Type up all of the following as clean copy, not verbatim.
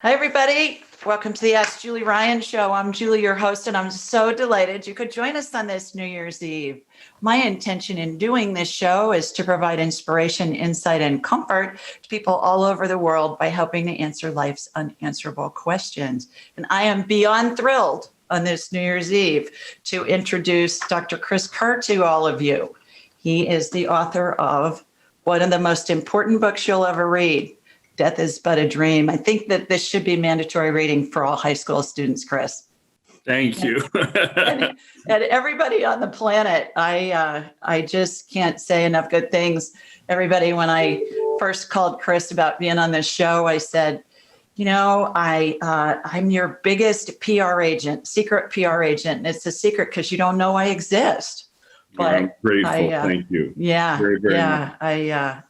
Hi, everybody. Welcome to the Ask Julie Ryan Show. I'm Julie, your host, and I'm so delighted you could join us on this New Year's Eve. My intention in doing this show is to provide inspiration, insight, and comfort to people all over the world by helping to answer life's unanswerable questions. And I am beyond thrilled on this New Year's Eve to introduce Dr. Chris Kerr to all of you. He is the author of one of the most important books you'll ever read, Death is But a Dream. I think that this should be mandatory reading for all high school students, Chris. Thank you. and everybody on the planet. I just can't say enough good things. Everybody, when I first called Chris about being on this show, I said, you know, I'm your biggest PR agent, secret PR agent. And it's a secret because you don't know I exist. But I'm grateful. Thank you. Yeah. Very, very much. I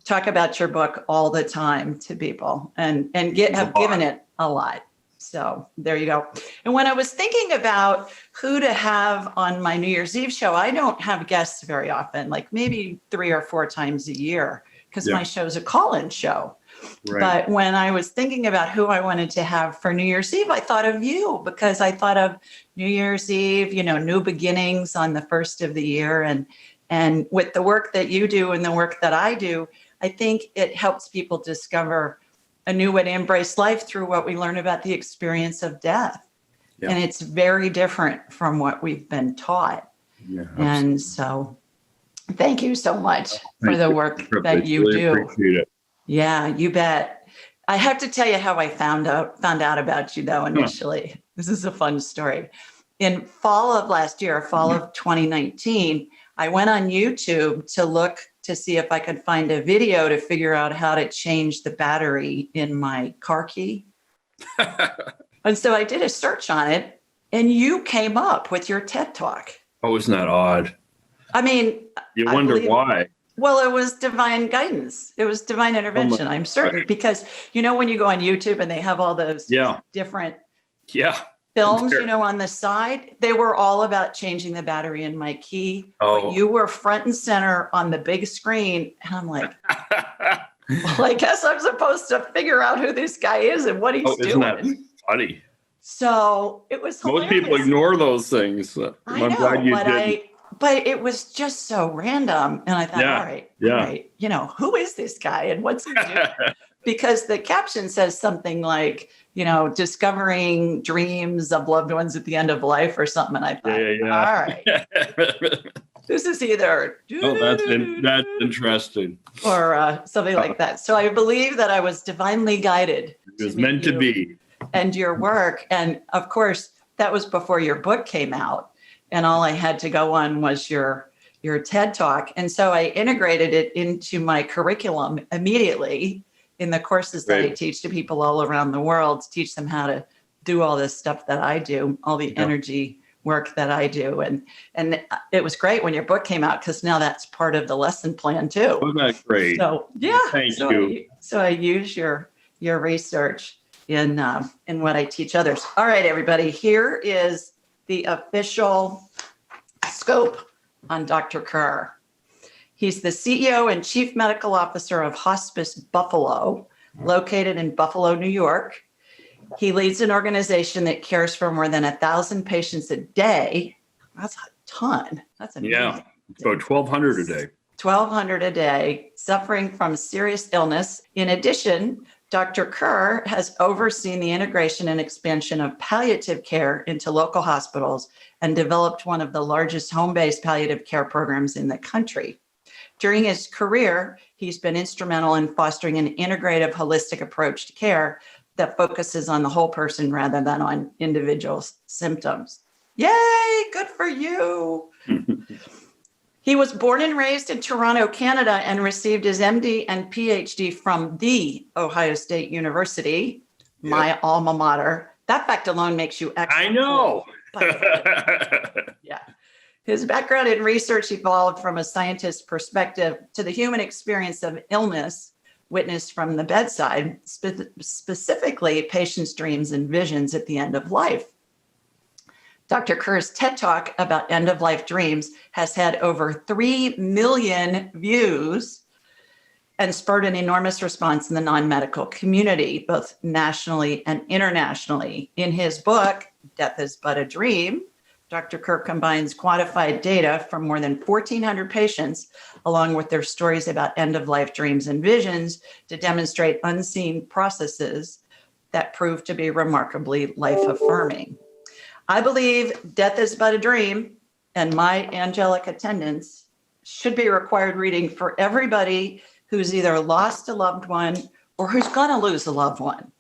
talk about your book all the time to people and have given it a lot. So there you go. And when I was thinking about who to have on my New Year's Eve show, I don't have guests very often, like maybe 3 or 4 times a year, because my show's a call-in show. Right. But when I was thinking about who I wanted to have for New Year's Eve, I thought of you, because I thought of New Year's Eve, you know, new beginnings on the first of the year. And with the work that you do and the work that I do, I think it helps people discover a new way to embrace life through what we learn about the experience of death. Yeah. And it's very different from what we've been taught. Yeah, and so thank you so much for the work that you do. Appreciate it. Yeah, you bet. I have to tell you how I found out about you, though, initially. This is a fun story. In fall of 2019, I went on YouTube to look to see if I could find a video to figure out how to change the battery in my car key. And so I did a search on it, and you came up with your TED Talk. Oh, isn't that odd? I mean, you wonder why. Well, it was divine guidance. It was divine intervention, I'm certain, because, you know, when you go on YouTube and they have all those different films, you know, on the side, they were all about changing the battery in my key. Oh. But you were front and center on the big screen. And I'm like, well, I guess I'm supposed to figure out who this guy is and what he's doing. Isn't that funny? So it was hilarious. Most people ignore those things. I'm glad you didn't. But it was just so random. And I thought, all right, you know, who is this guy and what's he doing? Because the caption says something like, you know, discovering dreams of loved ones at the end of life or something. And I thought, all right, this is either that's interesting or something like that. So I believe that I was divinely guided. It was meant to be. And your work. And of course, that was before your book came out. And all I had to go on was your TED Talk. And so I integrated it into my curriculum immediately in the courses that I teach to people all around the world, to teach them how to do all this stuff that I do, all the energy work that I do. And it was great when your book came out, because now that's part of the lesson plan too. Wasn't that great? So thank you. So I use your research in what I teach others. All right, everybody, here is the official scope on Dr. Kerr. He's the CEO and Chief Medical Officer of Hospice Buffalo, located in Buffalo, New York. He leads an organization that cares for more than 1,000 patients a day. That's a ton. That's amazing. Yeah, about 1,200 a day. 1,200 a day, suffering from serious illness. In addition, Dr. Kerr has overseen the integration and expansion of palliative care into local hospitals and developed one of the largest home-based palliative care programs in the country. During his career, he's been instrumental in fostering an integrative, holistic approach to care that focuses on the whole person rather than on individual symptoms. Yay, good for you. He was born and raised in Toronto, Canada, and received his MD and PhD from the Ohio State University, my alma mater. That fact alone makes you excellent. I know. Yeah. His background in research evolved from a scientist's perspective to the human experience of illness witnessed from the bedside, specifically patients' dreams and visions at the end of life. Dr. Kerr's TED Talk about end-of-life dreams has had over 3 million views. and spurred an enormous response in the non-medical community, both nationally and internationally. In his book, Death is But a Dream, Dr. Kerr combines quantified data from more than 1,400 patients, along with their stories about end-of-life dreams and visions, to demonstrate unseen processes that prove to be remarkably life-affirming. I believe Death is But a Dream and My Angelic Attendants should be required reading for everybody who's either lost a loved one or who's going to lose a loved one.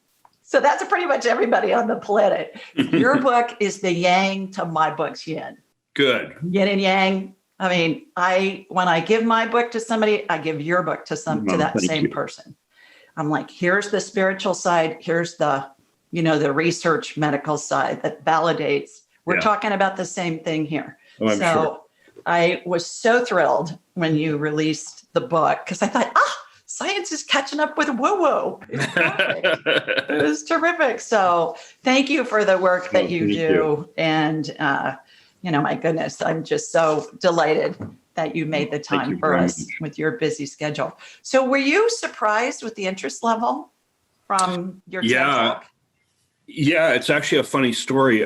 So that's pretty much everybody on the planet. Your book is the yang to my book's yin. Good. Yin and yang. I mean, when I give my book to somebody, I give your book to that same person. I'm like, here's the spiritual side. Here's the research medical side that validates. We're talking about the same thing here. Oh, I'm sure. I was so thrilled when you released the book because I thought, science is catching up with woo-woo. It was terrific. So thank you for the work that you do. And, my goodness, I'm just so delighted that you made the time for us with your busy schedule. So were you surprised with the interest level from your TED Talk? Yeah, it's actually a funny story.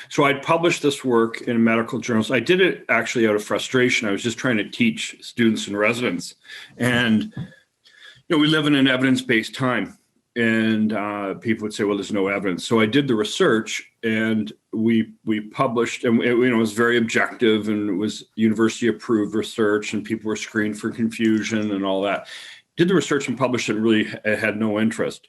So I published this work in medical journals. I did it actually out of frustration. I was just trying to teach students and residents. And, we live in an evidence-based time. And people would say, well, there's no evidence. So I did the research and we published, and it was very objective, and it was university approved research, and people were screened for confusion and all that. Did the research and published it, and really had no interest.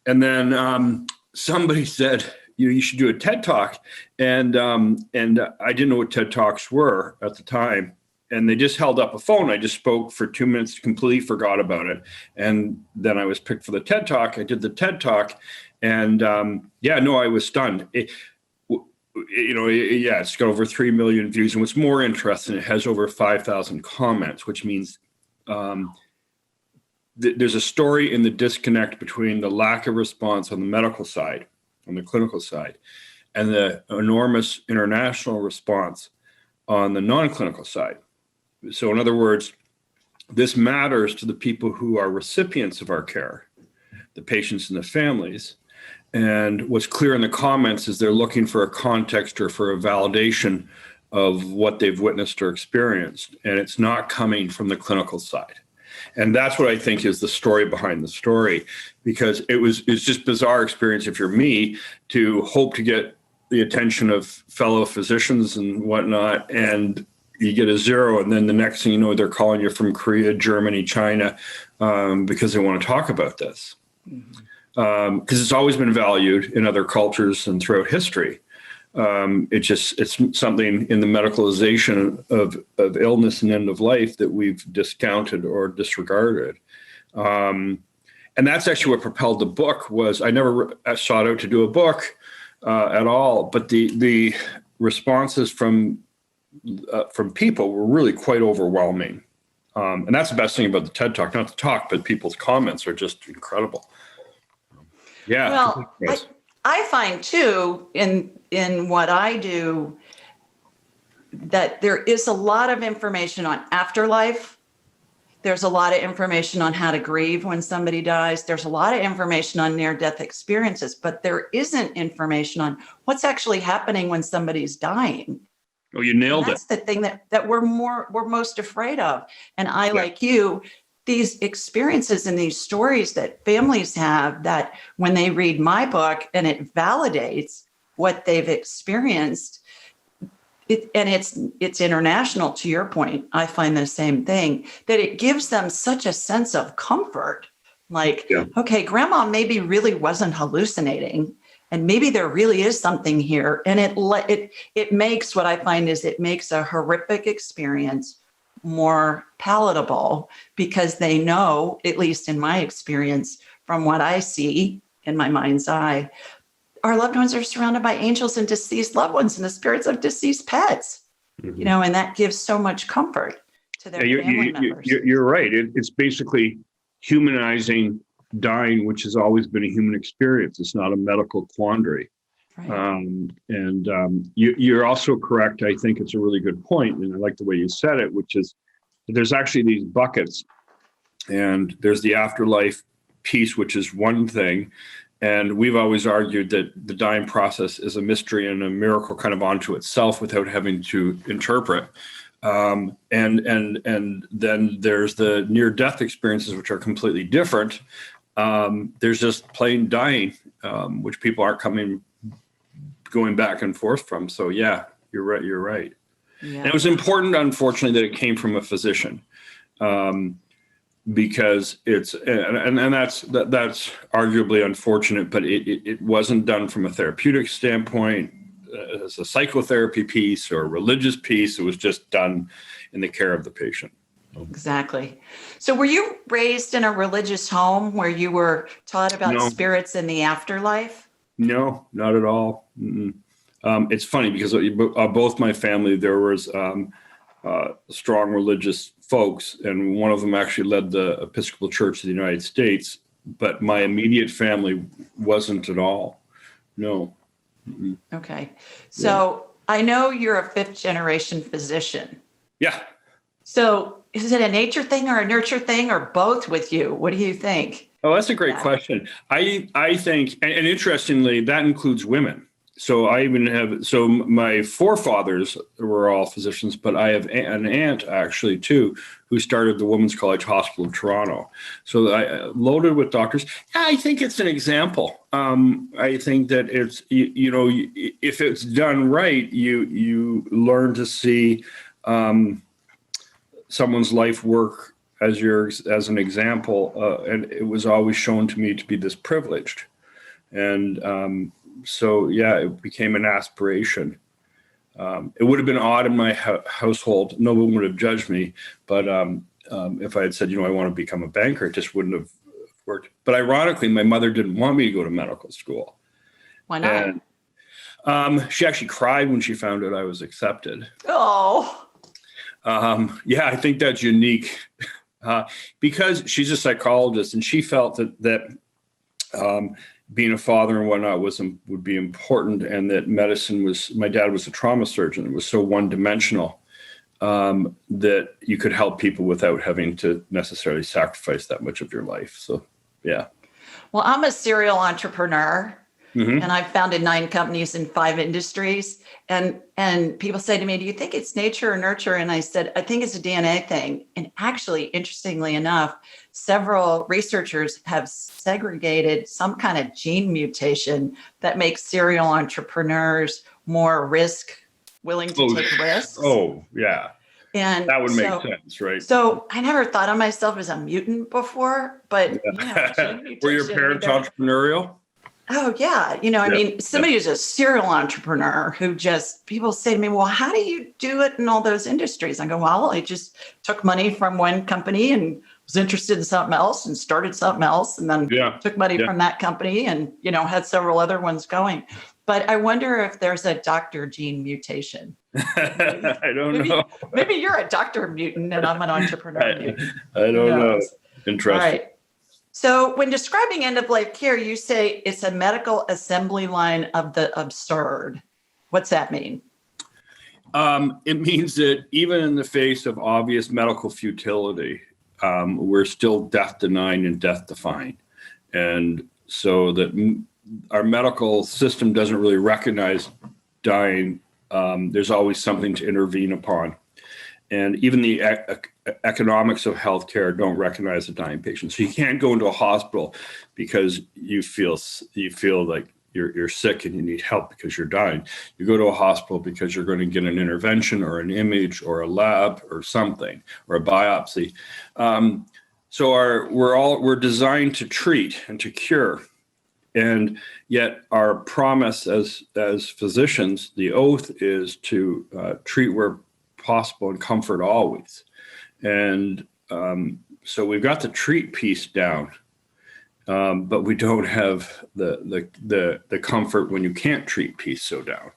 And then somebody said, you should do a TED Talk. And I didn't know what TED Talks were at the time. And they just held up a phone. I just spoke for 2 minutes, completely forgot about it. And then I was picked for the TED Talk. I did the TED Talk. And I was stunned. It's got over 3 million views. And what's more interesting, it has over 5,000 comments, which means there's a story in the disconnect between the lack of response on the medical side, on the clinical side, and the enormous international response on the non-clinical side. So in other words, this matters to the people who are recipients of our care, the patients and the families. And what's clear in the comments is they're looking for a context or for a validation of what they've witnessed or experienced. And it's not coming from the clinical side. And that's what I think is the story behind the story, because it's just bizarre experience if you're me to hope to get the attention of fellow physicians and whatnot, and you get a zero, and then the next thing you know, they're calling you from Korea, Germany, China, because they want to talk about this. Because it's always been valued in other cultures and throughout history. It's something in the medicalization of illness and end of life that we've discounted or disregarded. And that's actually what propelled the book. Was I never sought out to do a book at all, but the responses from people were really quite overwhelming. And that's the best thing about the TED Talk, not the talk, but people's comments are just incredible. Yeah. Well, I find too, in what I do, that there is a lot of information on afterlife. There's a lot of information on how to grieve when somebody dies. There's a lot of information on near-death experiences, but there isn't information on what's actually happening when somebody's dying. Oh, you nailed it. That's the thing that we're most afraid of. And like you, these experiences and these stories that families have, that when they read my book and it validates what they've experienced, and it's international, to your point, I find the same thing, that it gives them such a sense of comfort. Like, okay, grandma maybe really wasn't hallucinating, and maybe there really is something here. And it makes, what I find is it makes a horrific experience more palatable, because they know, at least in my experience, from what I see in my mind's eye, our loved ones are surrounded by angels and deceased loved ones and the spirits of deceased pets, and that gives so much comfort to their family members. You're right. It's basically humanizing dying, which has always been a human experience. It's not a medical quandary. Right. You're also correct. I think it's a really good point, and I like the way you said it, which is that there's actually these buckets And there's the afterlife piece, which is one thing. And we've always argued that the dying process is a mystery and a miracle kind of onto itself without having to interpret. And then there's the near-death experiences, which are completely different. There's just plain dying, which people aren't going back and forth from. So yeah, you're right. You're right. Yeah. And it was important, unfortunately, that it came from a physician. Because it's and that's arguably unfortunate, but it wasn't done from a therapeutic standpoint as a psychotherapy piece or a religious piece. It was just done in the care of the patient. Exactly. So were you raised in a religious home where you were taught about spirits in the afterlife? No, not at all. It's funny because both my family, there was strong religious folks, and one of them actually led the Episcopal Church of the United States, but my immediate family wasn't at all. No. Okay. So I know you're a fifth generation physician. Yeah. So is it a nature thing or a nurture thing or both with you? What do you think? Oh, that's a great question. I think, and interestingly, that includes women. So my forefathers were all physicians, but I have an aunt actually too, who started the Women's College Hospital of Toronto. So I loaded with doctors. I think it's an example. I think that it's, if it's done right, you learn to see someone's life work as an example. And it was always shown to me to be this privileged. And, so yeah, it became an aspiration. It would have been odd in my household. No one would have judged me. But if I had said, I want to become a banker, it just wouldn't have worked. But ironically, my mother didn't want me to go to medical school. Why not? And, she actually cried when she found out I was accepted. Oh. Yeah, I think that's unique because she's a psychologist, and she felt that being a father and whatnot would be important, and that medicine my dad was a trauma surgeon. It was so one-dimensional that you could help people without having to necessarily sacrifice that much of your life. So, yeah. Well, I'm a serial entrepreneur, and I've founded 9 companies in 5 industries. And people say to me, do you think it's nature or nurture? And I said, I think it's a DNA thing. And actually, interestingly enough, several researchers have segregated some kind of gene mutation that makes serial entrepreneurs more willing to take risks. Oh, yeah. And that would make sense, right? So I never thought of myself as a mutant before, but gene mutation, were your parents entrepreneurial? Oh, yeah. I mean, somebody who's a serial entrepreneur who people say to me, well, how do you do it in all those industries? I go, well, I just took money from one company and was interested in something else and started something else, and then took money from that company and, had several other ones going. But I wonder if there's a doctor gene mutation. I don't know. Maybe you're a doctor mutant and I'm an entrepreneur mutant. I don't know. Interesting. All right. So when describing end-of-life care, you say it's a medical assembly line of the absurd. What's that mean? It means that even in the face of obvious medical futility, we're still death-denying and death-defying. And so that our medical system doesn't really recognize dying. There's always something to intervene upon. And even the economics of healthcare don't recognize a dying patient. So you can't go into a hospital because you feel like you're sick and you need help because you're dying. You go to a hospital because you're going to get an intervention or an image or a lab or something or a biopsy. So we're designed to treat and to cure. And yet our promise as physicians, the oath is to treat where possible and comfort always. And so we've got the treat piece down, but we don't have the comfort when you can't treat piece so down.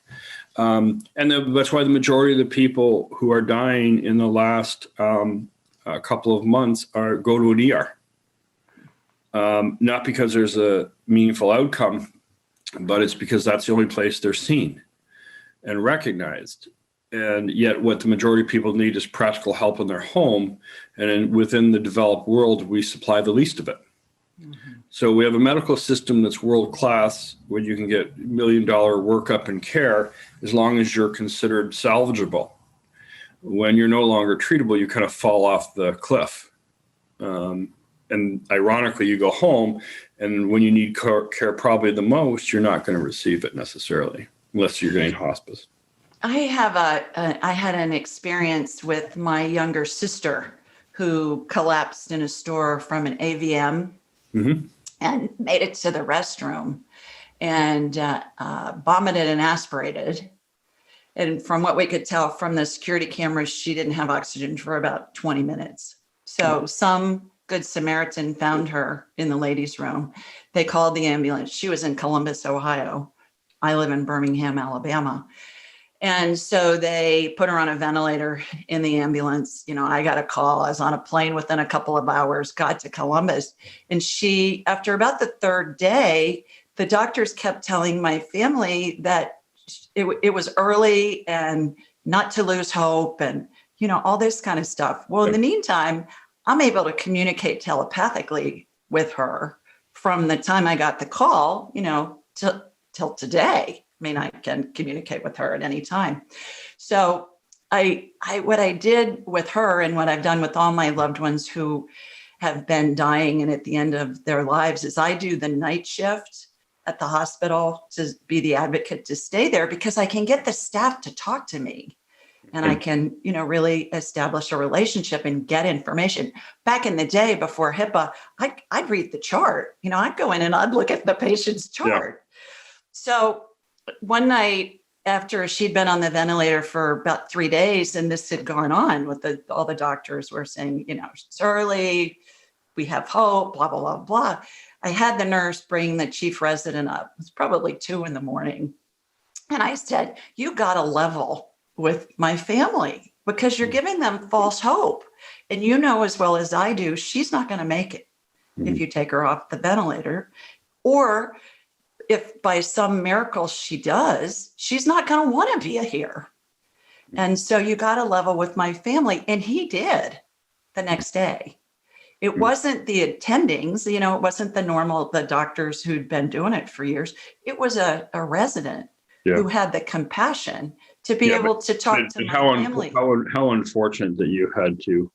That's why the majority of the people who are dying in the last couple of months go to an ER. Not because there's a meaningful outcome, but it's because that's the only place they're seen and recognized. And yet what the majority of people need is practical help in their home. And within the developed world, we supply the least of it. Mm-hmm. So we have a medical system that's world class when you can get $1 million workup and care as long as you're considered salvageable. When you're no longer treatable, you kind of fall off the cliff. And ironically, you go home, and when you need care probably the most, you're not going to receive it necessarily, unless you're getting hospice. I had an experience with my younger sister who collapsed in a store from an AVM mm-hmm. and made it to the restroom and vomited and aspirated. And from what we could tell from the security cameras, she didn't have oxygen for about 20 minutes. So some Good Samaritan found her in the ladies' room. They called the ambulance. She was in Columbus, Ohio. I live in Birmingham, Alabama. And so they put her on a ventilator in the ambulance. You know, I got a call. I was on a plane within a couple of hours, got to Columbus. And she, after about the third day, the doctors kept telling my family that it was early and not to lose hope and, you know, all this kind of stuff. Well, in the meantime, I'm able to communicate telepathically with her from the time I got the call, you know, till today. I mean, I can communicate with her at any time. So what I did with her and what I've done with all my loved ones who have been dying and at the end of their lives is I do the night shift at the hospital to be the advocate to stay there because I can get the staff to talk to me and I can, you know, really establish a relationship and get information. Back in the day before HIPAA, I'd read the chart. You know, I'd go in and I'd look at the patient's chart. Yeah. So one night after she'd been on the ventilator for about 3 days and this had gone on with all the doctors were saying, you know, it's early, we have hope, blah, blah, blah, blah. I had the nurse bring the chief resident up. It was probably 2 a.m. And I said, you got to level with my family because you're giving them false hope. And you know as well as I do, she's not going to make it if you take her off the ventilator. Or if by some miracle she does, she's not going to want to be here. And so you got to level with my family. And he did the next day. It wasn't the attendings, you know, it wasn't the doctors who'd been doing it for years. It was a resident who had the compassion to be able to talk to my family. How unfortunate that you had to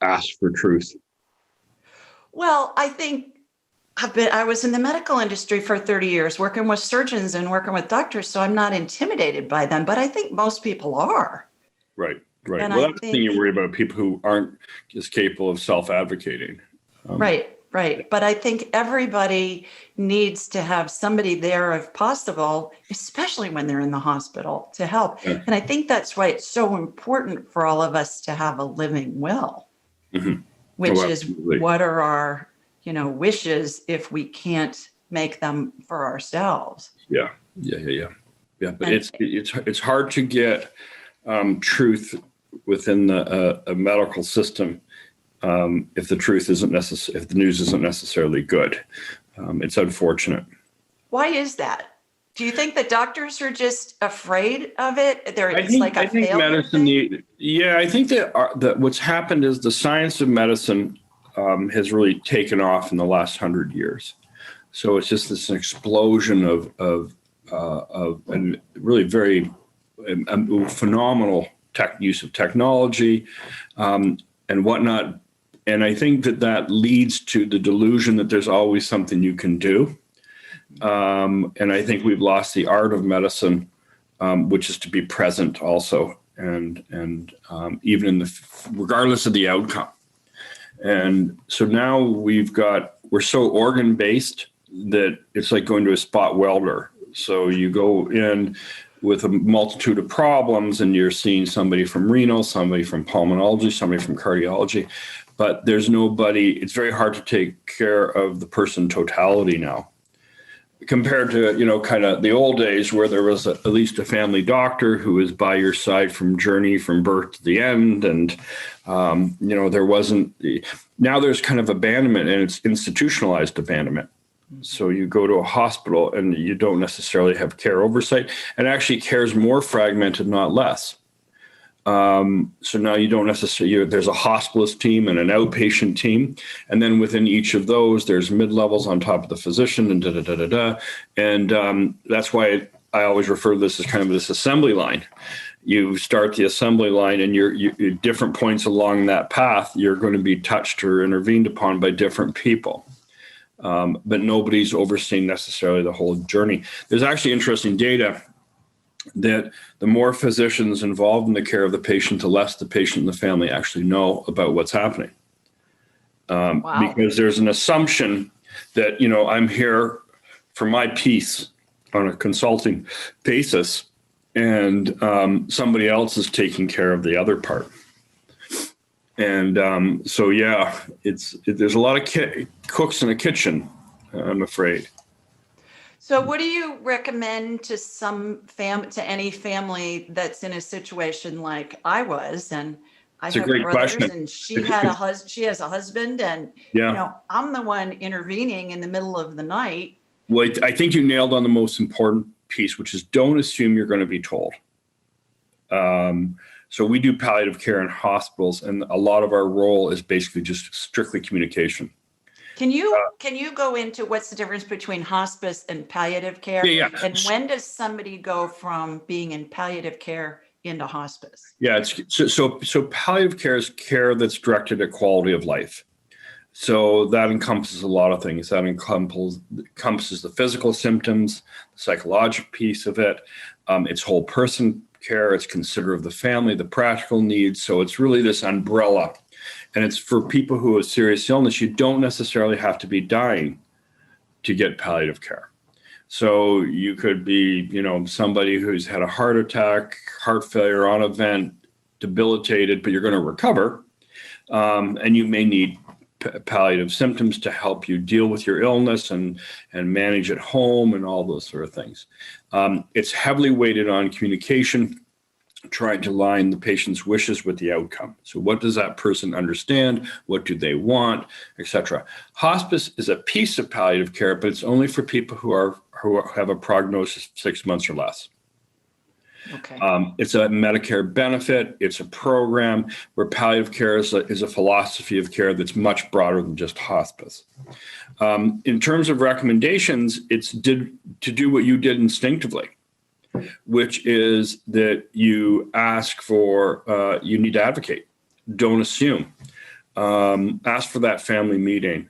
ask for truth. Well, I think I was in the medical industry for 30 years, working with surgeons and working with doctors. So I'm not intimidated by them, but I think most people are. Right. And well, that's the thing you worry about, people who aren't as capable of self-advocating. Right. But I think everybody needs to have somebody there if possible, especially when they're in the hospital to help. Yeah. And I think that's why it's so important for all of us to have a living will, which is what are our, you know, wishes if we can't make them for ourselves. Yeah. But it's hard to get truth within a medical system if the truth isn't necessary, if the news isn't necessarily good. It's unfortunate. Why is that? Do you think the doctors are just afraid of it? I think medicine. I think that what's happened is the science of medicine has really taken off in the last 100 years. So it's just this explosion of and really very phenomenal use of technology and whatnot. And I think that leads to the delusion that there's always something you can do. And I think we've lost the art of medicine, which is to be present also, and even regardless of the outcome. And so now we're so organ based that it's like going to a spot welder. So you go in with a multitude of problems and you're seeing somebody from renal, somebody from pulmonology, somebody from cardiology, but there's nobody. It's very hard to take care of the person totality now compared to, you know, kind of the old days where there was at least a family doctor who was by your side from birth to the end. And, you know, now there's kind of abandonment, and it's institutionalized abandonment. So you go to a hospital and you don't necessarily have care oversight, and actually care is more fragmented, not less. So now you don't necessarily, there's a hospice team and an outpatient team. And then within each of those, there's mid-levels on top of the physician and da-da-da-da-da. And that's why I always refer to this as kind of this assembly line. You start the assembly line, and you're different points along that path, you're going to be touched or intervened upon by different people. But nobody's overseeing necessarily the whole journey. There's actually interesting data that the more physicians involved in the care of the patient, the less the patient and the family actually know about what's happening. Wow. Because there's an assumption that, I'm here for my piece on a consulting basis, and somebody else is taking care of the other part. And so, yeah, there's a lot of cooks in the kitchen, I'm afraid. So what do you recommend to to any family that's in a situation like I was? And I It's a have great brothers, question. and she has a husband, and Yeah. I'm the one intervening in the middle of the night. Well, I think you nailed on the most important piece, which is don't assume you're going to be told. So we do palliative care in hospitals, and a lot of our role is basically just strictly communication. Can you go into what's the difference between hospice and palliative care? Yeah. And when does somebody go from being in palliative care into hospice? Yeah, so palliative care is care that's directed at quality of life. So that encompasses a lot of things. That encompasses the physical symptoms, the psychological piece of it. It's whole person care. It's considerate of the family, the practical needs. So it's really this umbrella. And it's for people who have serious illness. You don't necessarily have to be dying to get palliative care. So you could be, somebody who's had a heart attack, heart failure on a vent, debilitated, but you're going to recover. And you may need palliative symptoms to help you deal with your illness and manage at home and all those sort of things. It's heavily weighted on communication, trying to align the patient's wishes with the outcome. So what does that person understand? What do they want, etc. Hospice is a piece of palliative care, but it's only for people who have a prognosis of 6 months or less. Okay. It's a Medicare benefit. It's a program where palliative care is a philosophy of care that's much broader than just hospice. In terms of recommendations, it's to do what you did instinctively, which is that you ask for, you need to advocate. Don't assume. Ask for that family meeting.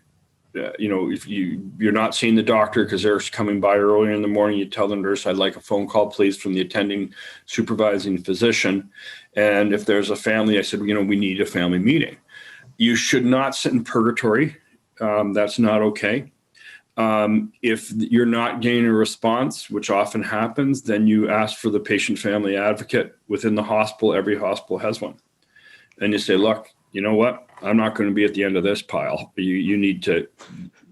If you're not seeing the doctor because they're coming by early in the morning, you tell the nurse, I'd like a phone call, please, from the attending supervising physician. And if there's a family, I said, we need a family meeting. You should not sit in purgatory. That's not okay. If you're not getting a response, which often happens, then you ask for the patient family advocate within the hospital. Every hospital has one. And you say, look, you know what? I'm not going to be at the end of this pile.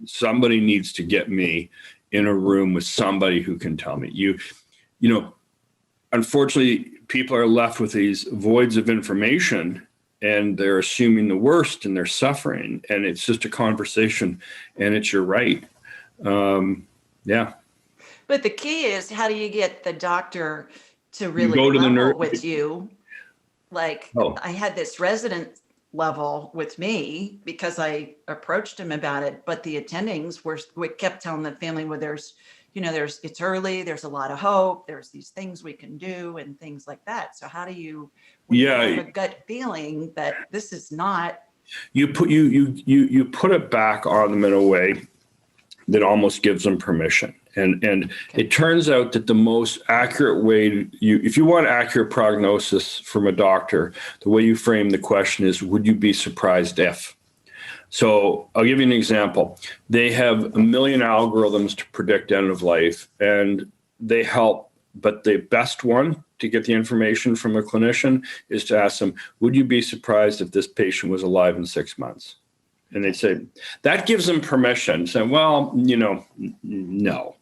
Somebody needs to get me in a room with somebody who can tell me. Unfortunately, people are left with these voids of information, and they're assuming the worst, and they're suffering, and it's just a conversation, and it's your right. Yeah. But the key is, how do you get the doctor to really go to the level nurse with you? Like, I had this resident level with me because I approached him about it, but the attendings we kept telling the family, well, it's early, there's a lot of hope, there's these things we can do and things like that. So how do you, when you have a gut feeling that this is not, you put it back on them in a way that almost gives them permission. And it turns out that the most accurate way if you want accurate prognosis from a doctor, the way you frame the question is, would you be surprised if? So I'll give you an example. They have 1 million algorithms to predict end of life, and they help, but the best one to get the information from a clinician is to ask them, would you be surprised if this patient was alive in 6 months? And they say, that gives them permission. So, well, no.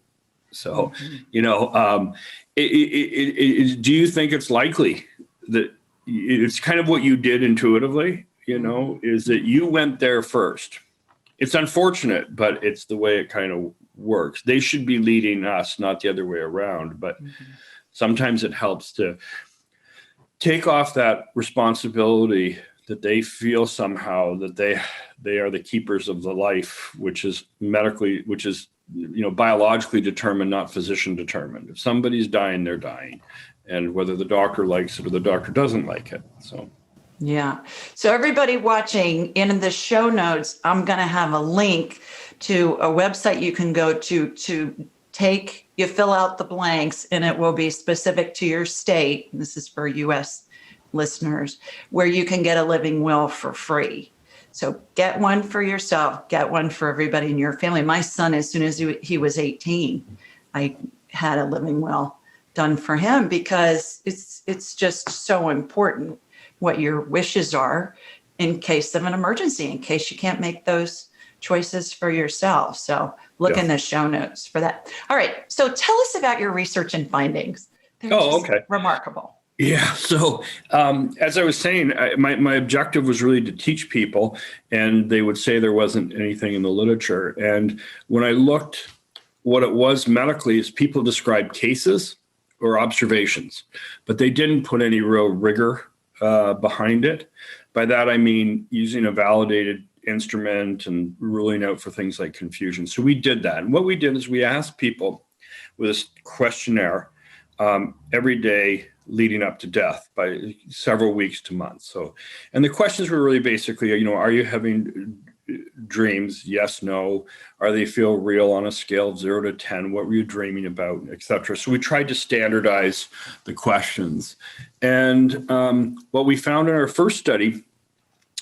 So, do you think it's likely that it's kind of what you did intuitively, is that you went there first? It's unfortunate, but it's the way it kind of works. They should be leading us, not the other way around. But sometimes it helps to take off that responsibility that they feel somehow that they are the keepers of the life, which is biologically determined, not physician determined. If somebody's dying, they're dying, and whether the doctor likes it or the doctor doesn't like it. So. Yeah. So everybody watching, in the show notes, I'm going to have a link to a website you can go to you fill out the blanks, and it will be specific to your state. This is for US listeners, where you can get a living will for free. So get one for yourself, get one for everybody in your family. My son, as soon as he was 18, I had a living will done for him, because it's just so important what your wishes are in case of an emergency, in case you can't make those choices for yourself. So look in the show notes for that. All right. So tell us about your research and findings. They're just remarkable. Yeah. So as I was saying, my objective was really to teach people, and they would say there wasn't anything in the literature. And when I looked, what it was medically is people described cases or observations, but they didn't put any real rigor behind it. By that, I mean using a validated instrument and ruling out for things like confusion. So we did that. And what we did is we asked people with this questionnaire every day leading up to death by several weeks to months. So, and the questions were really basically, are you having dreams? Yes, no. Are they feel real on a scale of 0 to 10? What were you dreaming about, et cetera? So we tried to standardize the questions. And what we found in our first study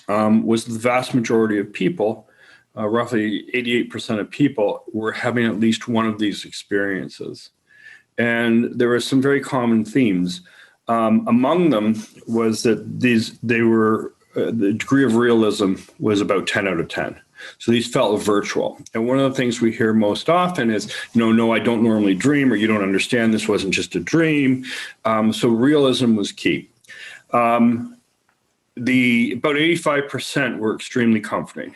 was the vast majority of people, roughly 88% of people, were having at least one of these experiences. And there were some very common themes. Among them was that the degree of realism was about 10 out of 10. So these felt virtual. And one of the things we hear most often is, no, I don't normally dream, or you don't understand, this wasn't just a dream. So realism was key. About 85% were extremely comforting.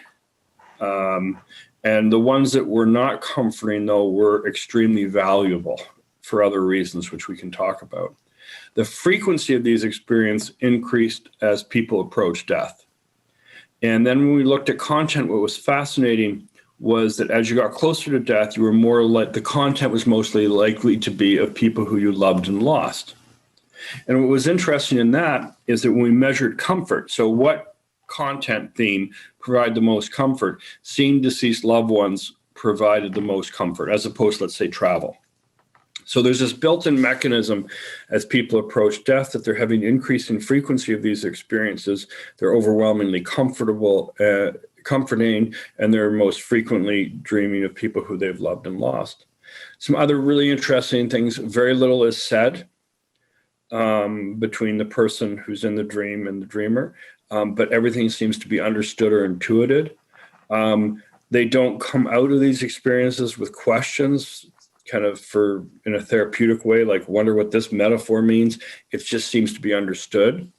And the ones that were not comforting, though, were extremely valuable for other reasons, which we can talk about. The frequency of these experiences increased as people approached death. And then when we looked at content, what was fascinating was that as you got closer to death, you were more like, the content was mostly likely to be of people who you loved and lost. And what was interesting in that is that when we measured comfort, so what content theme provided the most comfort, seeing deceased loved ones provided the most comfort, as opposed to, let's say, travel. So there's this built-in mechanism as people approach death that they're having increasing frequency of these experiences. They're overwhelmingly comforting, and they're most frequently dreaming of people who they've loved and lost. Some other really interesting things, very little is said between the person who's in the dream and the dreamer, but everything seems to be understood or intuited. They don't come out of these experiences with questions, kind of in a therapeutic way, like wonder what this metaphor means. It just seems to be understood.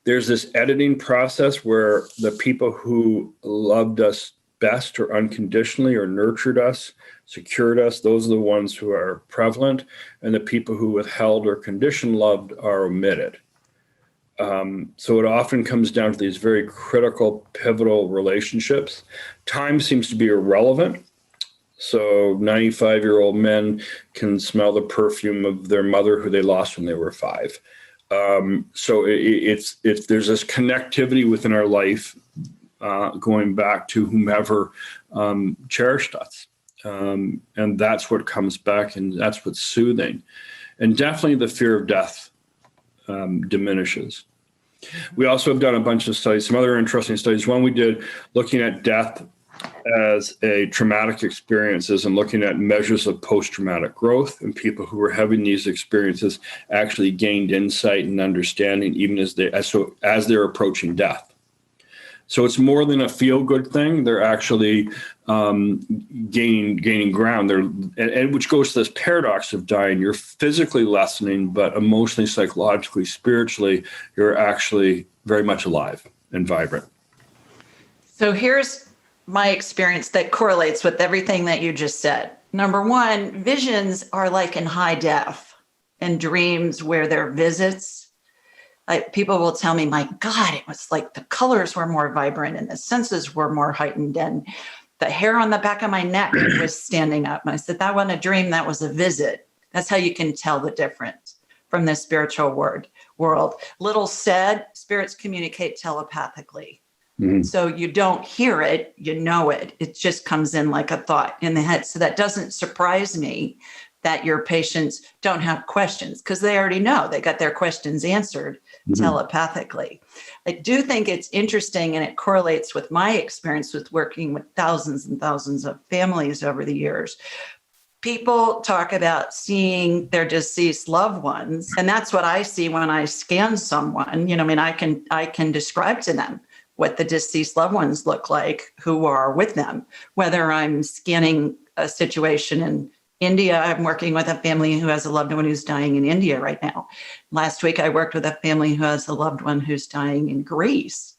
There's this editing process where the people who loved us best or unconditionally or nurtured us, secured us, those are the ones who are prevalent, and the people who withheld or conditioned loved are omitted. So it often comes down to these very critical, pivotal relationships. Time seems to be irrelevant. So 95-year-old men can smell the perfume of their mother who they lost when they were 5. So there's this connectivity within our life going back to whomever cherished us. And that's what comes back, and that's what's soothing. And definitely the fear of death diminishes. We also have done a bunch of studies, some other interesting studies. One we did looking at death as a traumatic experiences and looking at measures of post-traumatic growth, and people who were having these experiences actually gained insight and understanding even as they're approaching death. So it's more than a feel-good thing. They're actually gaining ground. And which goes to this paradox of dying. You're physically lessening, but emotionally, psychologically, spiritually, you're actually very much alive and vibrant. So here's my experience that correlates with everything that you just said. Number one, visions are like in high def, and dreams where they're visits People will tell me, my God, it was like the colors were more vibrant and the senses were more heightened and the hair on the back of my neck was standing up. And I said, that wasn't a dream, that was a visit. That's how you can tell the difference from the spiritual world. Little said, spirits communicate telepathically. Mhm. So you don't hear it, you know it. It just comes in like a thought in the head. So that doesn't surprise me that your patients don't have questions because they already know they got their questions answered telepathically. I do think it's interesting, and it correlates with my experience with working with thousands and thousands of families over the years. People talk about seeing their deceased loved ones, and that's what I see when I scan someone. I mean, I can describe to them what the deceased loved ones look like who are with them, whether I'm scanning a situation in India. I'm working with a family who has a loved one who's dying in India right now. Last week, I worked with a family who has a loved one who's dying in Greece.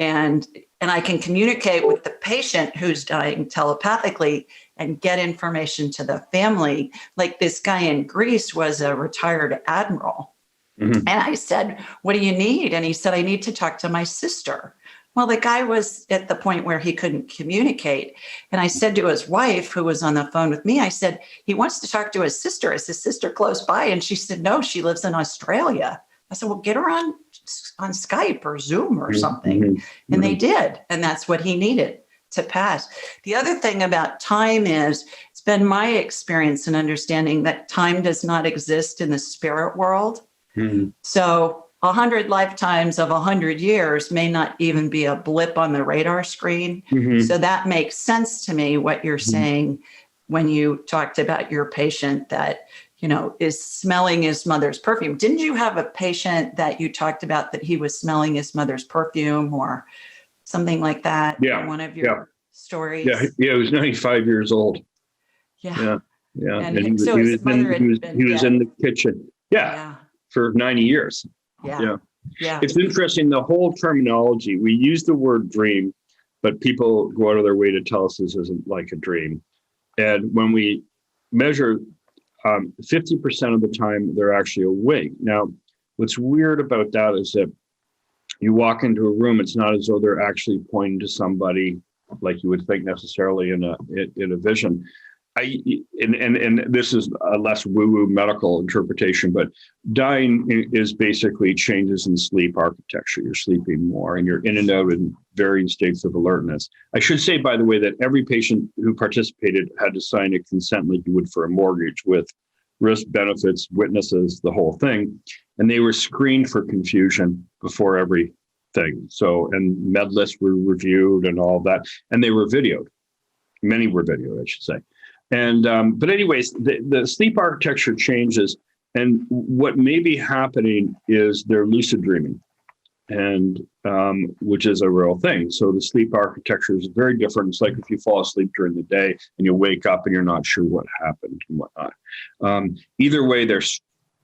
And I can communicate with the patient who's dying telepathically and get information to the family. Like this guy in Greece was a retired admiral. And I said, what do you need? And he said, I need to talk to my sister. Well, the guy was at the point where he couldn't communicate. And I said to his wife, who was on the phone with me, I said, he wants to talk to his sister. Is his sister close by? And she said, no, she lives in Australia. I said, well, get her on Skype or Zoom or something. And they did. And that's what he needed to pass. The other thing about time is, it's been my experience and understanding that time does not exist in the spirit world. So 100 lifetimes of 100 years may not even be a blip on the radar screen. So that makes sense to me, what you're saying when you talked about your patient that, is smelling his mother's perfume. Didn't you have a patient that you talked about that he was smelling his mother's perfume or something like that? Yeah. In one of your stories. Yeah. He was 95 years old. Yeah. And he was in the kitchen. For 90 years. Yeah. It's interesting, the whole terminology. We use the word dream, but people go out of their way to tell us this isn't like a dream. And when we measure 50% of the time, they're actually awake. Now, what's weird about that is that you walk into a room, it's not as though they're actually pointing to somebody like you would think necessarily in a vision. And this is a less woo-woo medical interpretation, but dying is basically changes in sleep architecture. You're sleeping more and you're in and out in varying states of alertness. I should say, by the way, that every patient who participated had to sign a consent like you would for a mortgage with risk, benefits, witnesses, the whole thing. And they were screened for confusion before everything. So, and med lists were reviewed and all that, and they were videoed. Many were videoed, I should say. And but anyways, the sleep architecture changes, and what may be happening is they're lucid dreaming, and which is a real thing. So the sleep architecture is very different. It's like if you fall asleep during the day and you wake up and you're not sure what happened and whatnot. Either way,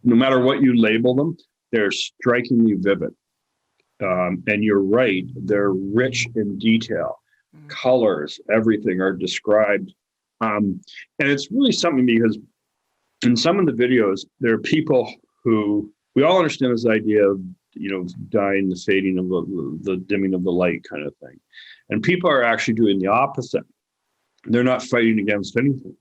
no matter what you label them, they're strikingly vivid. And you're right, they're rich in detail. Colors, everything are described. And it's really something because in some of the videos, there are people who, we all understand this idea of, dying, the fading of the dimming of the light kind of thing. And people are actually doing the opposite. They're not fighting against anything.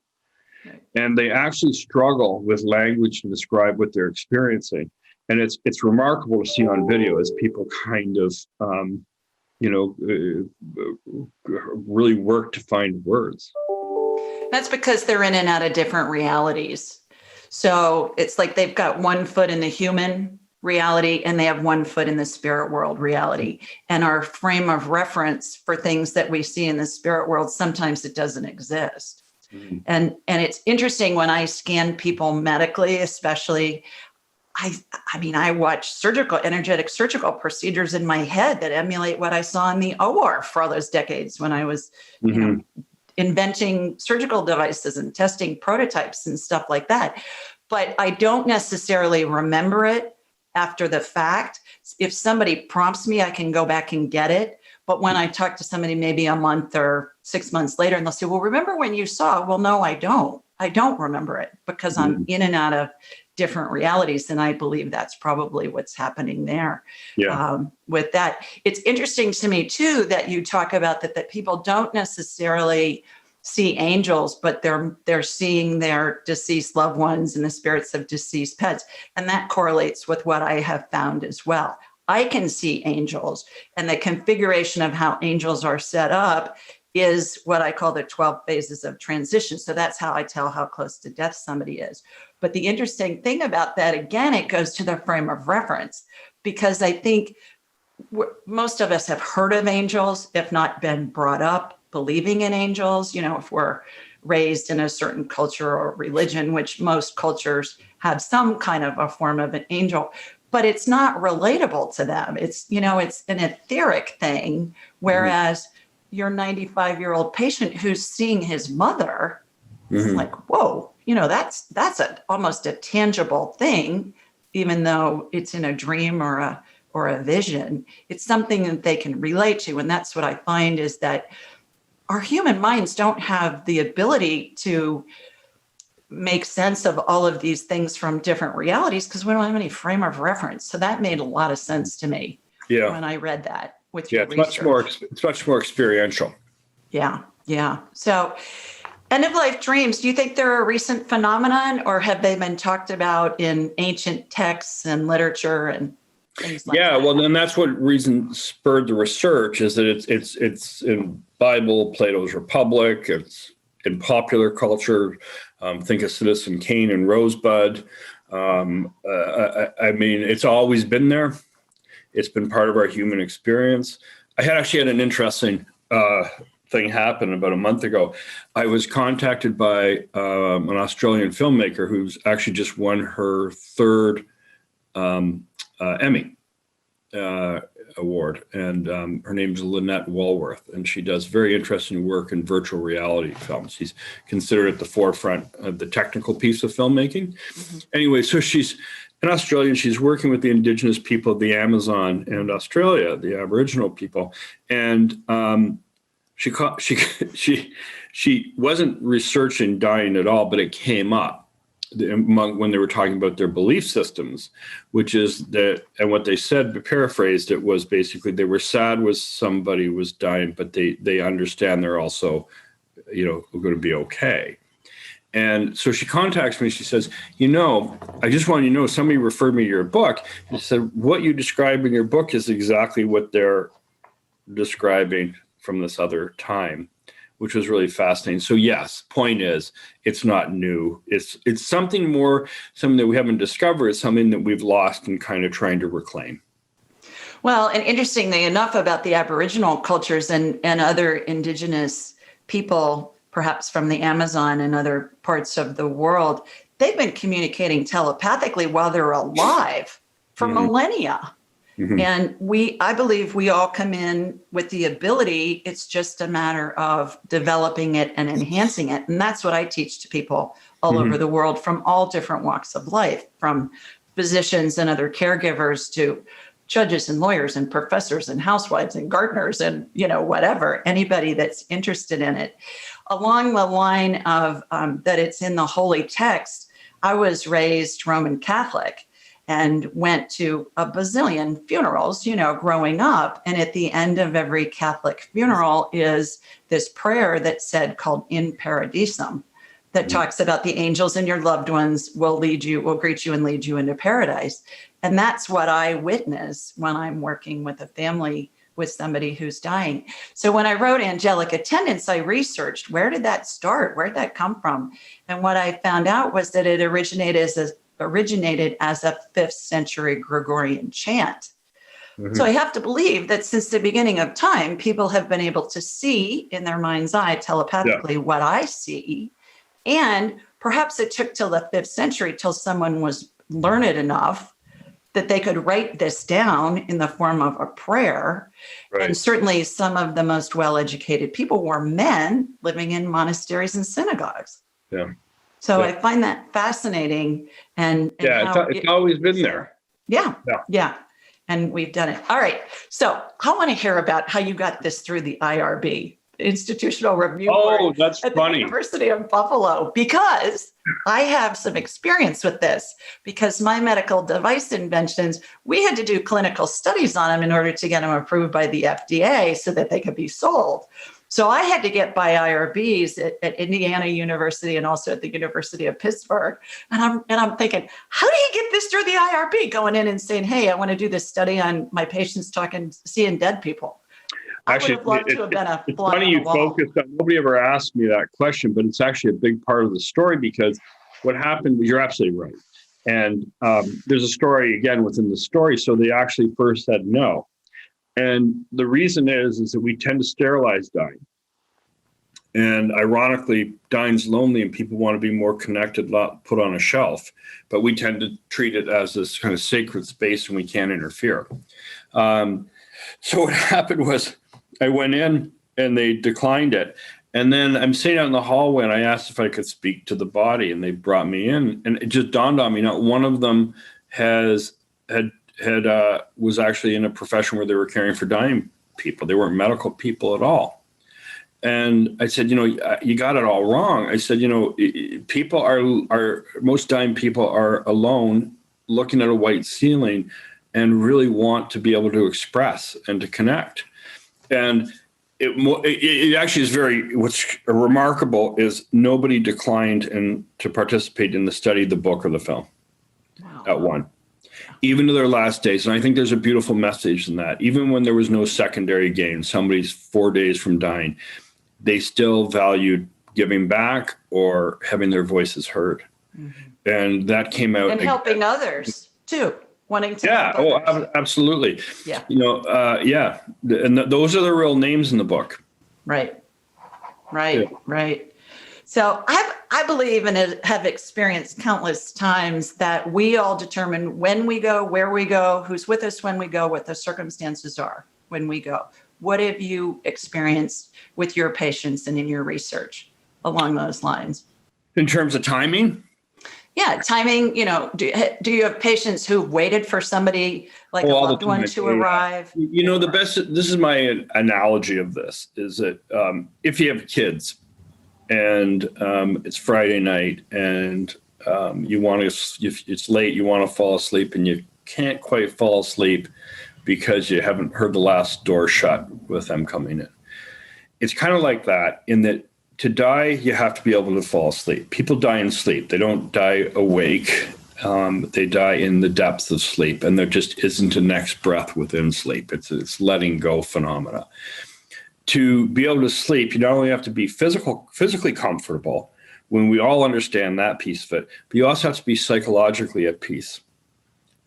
And they actually struggle with language to describe what they're experiencing. And it's remarkable to see on video as people kind of, really work to find words. That's because they're in and out of different realities. So it's like they've got 1 foot in the human reality and they have 1 foot in the spirit world reality. And our frame of reference for things that we see in the spirit world, sometimes it doesn't exist. And it's interesting when I scan people medically, especially, I mean, I watch energetic surgical procedures in my head that emulate what I saw in the OR for all those decades when I was, inventing surgical devices and testing prototypes and stuff like that. But I don't necessarily remember it after the fact. If somebody prompts me, I can go back and get it. But when I talk to somebody maybe a month or 6 months later and they'll say, well, remember when you saw? Well, no, I don't. I don't remember it because I'm in and out of different realities. And I believe that's probably what's happening there. With that. It's interesting to me too, that you talk about that people don't necessarily see angels, but they're seeing their deceased loved ones and the spirits of deceased pets. And that correlates with what I have found as well. I can see angels, and the configuration of how angels are set up is what I call the 12 phases of transition. So that's how I tell how close to death somebody is. But the interesting thing about that, again, it goes to the frame of reference, because I think most of us have heard of angels, if not been brought up believing in angels, if we're raised in a certain culture or religion, which most cultures have some kind of a form of an angel, but it's not relatable to them. It's, it's an etheric thing, whereas your 95-year-old patient who's seeing his mother, it's like, whoa, that's almost a tangible thing, even though it's in a dream or a vision. It's something that they can relate to. And that's what I find is that our human minds don't have the ability to make sense of all of these things from different realities because we don't have any frame of reference. So that made a lot of sense to me when I read that. It's much more experiential. Yeah. So end-of-life dreams, do you think they're a recent phenomenon, or have they been talked about in ancient texts and literature and things like that? Yeah, well, and that's what reason spurred the research, is that it's in Bible, Plato's Republic, it's in popular culture. Think of Citizen Kane and Rosebud. I mean, it's always been there. It's been part of our human experience. I actually had an interesting thing happen about a month ago. I was contacted by an Australian filmmaker who's actually just won her third Emmy award. And her name is Lynette Walworth, and she does very interesting work in virtual reality films. She's considered at the forefront of the technical piece of filmmaking. Anyway, so she's an Australian. She's working with the indigenous people of the Amazon and Australia, the Aboriginal people. And she wasn't researching dying at all, but it came up when they were talking about their belief systems, which is that, and what they said, paraphrased it, was basically they were sad when somebody was dying, but they understand they're also, going to be okay. And so she contacts me. She says, I just want you to know, somebody referred me to your book. She said, what you describe in your book is exactly what they're describing from this other time, which was really fascinating. So yes, point is, it's not new. It's something that we haven't discovered. It's something that we've lost and kind of trying to reclaim. Well, and interestingly enough about the Aboriginal cultures and other indigenous people, perhaps from the Amazon and other parts of the world, they've been communicating telepathically while they're alive for millennia. And I believe we all come in with the ability. It's just a matter of developing it and enhancing it. And that's what I teach to people all over the world from all different walks of life, from physicians and other caregivers to judges and lawyers and professors and housewives and gardeners and, whatever, anybody that's interested in it. Along the line of that it's in the holy text, I was raised Roman Catholic and went to a bazillion funerals, growing up. And at the end of every Catholic funeral is this prayer called In Paradisum, that talks about the angels and your loved ones will greet you and lead you into paradise. And that's what I witness when I'm working with a family with somebody who's dying. So when I wrote Angelic Attendants, I researched, where did that start? Where did that come from? And what I found out was that it originated as a 5th century Gregorian chant. So I have to believe that since the beginning of time, people have been able to see in their mind's eye telepathically what I see. And perhaps it took till the 5th century till someone was learned enough that they could write this down in the form of a prayer. Right. And certainly some of the most well-educated people were men living in monasteries and synagogues. Yeah. So I find that fascinating. And it's always been there. Yeah. And we've done it. All right. So I want to hear about how you got this through the IRB, institutional review Oh, board that's at the funny. University of Buffalo, because I have some experience with this, because my medical device inventions, we had to do clinical studies on them in order to get them approved by the FDA so that they could be sold. So I had to get by IRBs at Indiana University and also at the University of Pittsburgh. And I'm thinking, how do you get this through the IRB, going in and saying, hey, I want to do this study on my patients seeing dead people? Actually, I would have loved to have been a it's fly funny on you the wall. focused on, nobody ever asked me that question, but it's actually a big part of the story, because what happened, you're absolutely right. And there's a story again within the story. So they actually first said no. And the reason is that we tend to sterilize dying. And ironically, dying's lonely and people want to be more connected, not put on a shelf. But we tend to treat it as this kind of sacred space and we can't interfere. So what happened was I went in and they declined it. And then I'm sitting out in the hallway and I asked if I could speak to the body, and they brought me in. And it just dawned on me, not one of them was actually in a profession where they were caring for dying people. They weren't medical people at all. And I said, you got it all wrong. I said, people most dying people are alone looking at a white ceiling and really want to be able to express and to connect. And it actually is what's remarkable is nobody declined to participate in the study, the book, or the film. Wow. At one, even to their last days. And I think there's a beautiful message in that. Even when there was no secondary gain, somebody's 4 days from dying, they still valued giving back or having their voices heard. Mm-hmm. And that came out. And helping others too, wanting to help others. Absolutely. Yeah. Yeah. And those are the real names in the book. Right. Right. So I believe and have experienced countless times that we all determine when we go, where we go, who's with us when we go, what the circumstances are when we go. What have you experienced with your patients and in your research along those lines? In terms of timing? Yeah, timing, do you have patients who waited for somebody like a loved one to arrive? This is my analogy of this, is that if you have kids and it's Friday night and it's late, you want to fall asleep and you can't quite fall asleep because you haven't heard the last door shut with them coming in. It's kind of like that, in that to die, you have to be able to fall asleep. People die in sleep. They don't die awake. They die in the depths of sleep, and there just isn't a next breath within sleep. It's letting go phenomena. To be able to sleep, you not only have to be physically comfortable, when we all understand that piece of it, but you also have to be psychologically at peace.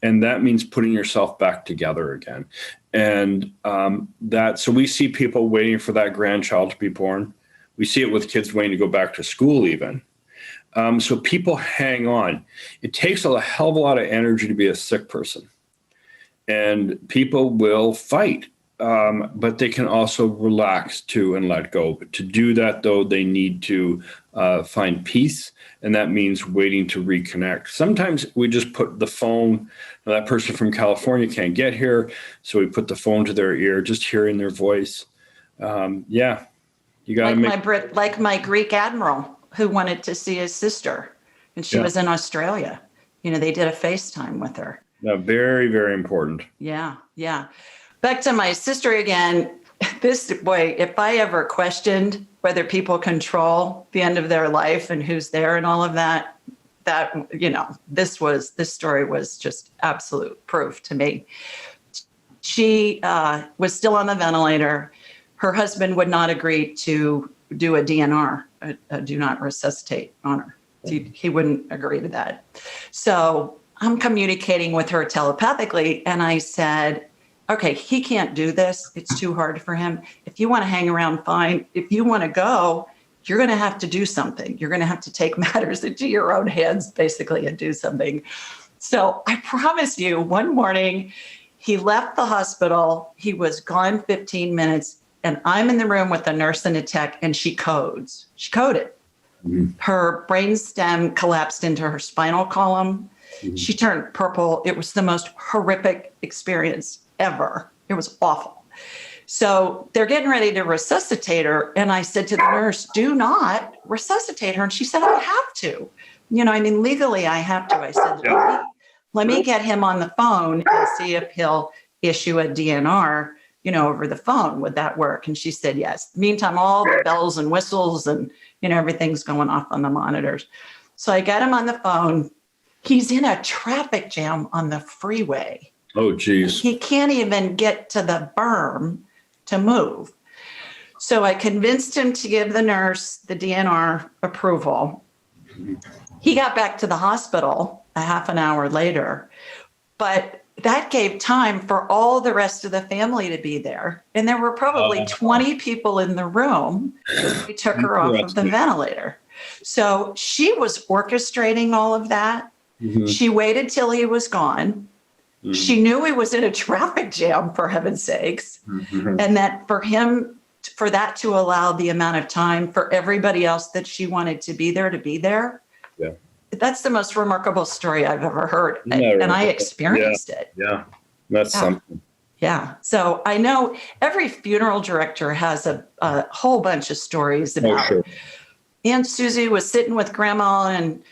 And that means putting yourself back together again. And so we see people waiting for that grandchild to be born. We see it with kids waiting to go back to school even. So people hang on. It takes a hell of a lot of energy to be a sick person. And people will fight, but they can also relax too and let go. But to do that, though, they need to find peace. And that means waiting to reconnect. Sometimes we just put the phone, that person from California can't get here, so we put the phone to their ear, just hearing their voice. You got to like my Greek admiral who wanted to see his sister, and she was in Australia. They did a FaceTime with her. Very, very important. Yeah. Back to my sister again. If I ever questioned whether people control the end of their life and who's there and all of that, this story was just absolute proof to me. She was still on the ventilator. Her husband would not agree to do a DNR, a do not resuscitate on her. He wouldn't agree to that. So I'm communicating with her telepathically, and I said, okay, he can't do this. It's too hard for him. If you want to hang around, fine. If you want to go, you're going to have to do something. You're going to have to take matters into your own hands, basically, and do something. So I promise you, one morning, he left the hospital. He was gone 15 minutes, and I'm in the room with a nurse and a tech, and she codes. She coded. Mm-hmm. Her brain stem collapsed into her spinal column. Mm-hmm. She turned purple. It was the most horrific experience ever. It was awful. So they're getting ready to resuscitate her. And I said to the nurse, do not resuscitate her. And she said, I have to. Legally, I have to. I said, let me get him on the phone and see if he'll issue a DNR, over the phone. Would that work? And she said, yes. Meantime, all the bells and whistles and, everything's going off on the monitors. So I got him on the phone. He's in a traffic jam on the freeway. Oh, geez. He can't even get to the berm to move. So I convinced him to give the nurse the DNR approval. He got back to the hospital a half an hour later, but that gave time for all the rest of the family to be there. And there were probably 20 people in the room. We took her off of the ventilator. So she was orchestrating all of that. Mm-hmm. She waited till he was gone. Mm-hmm. She knew he was in a traffic jam, for heaven's sakes. Mm-hmm. And that for that to allow the amount of time for everybody else that she wanted to be there. Yeah. That's the most remarkable story I've ever heard. And I experienced it. Yeah. That's something. Yeah. So I know every funeral director has a whole bunch of stories about Aunt Susie was sitting with grandma and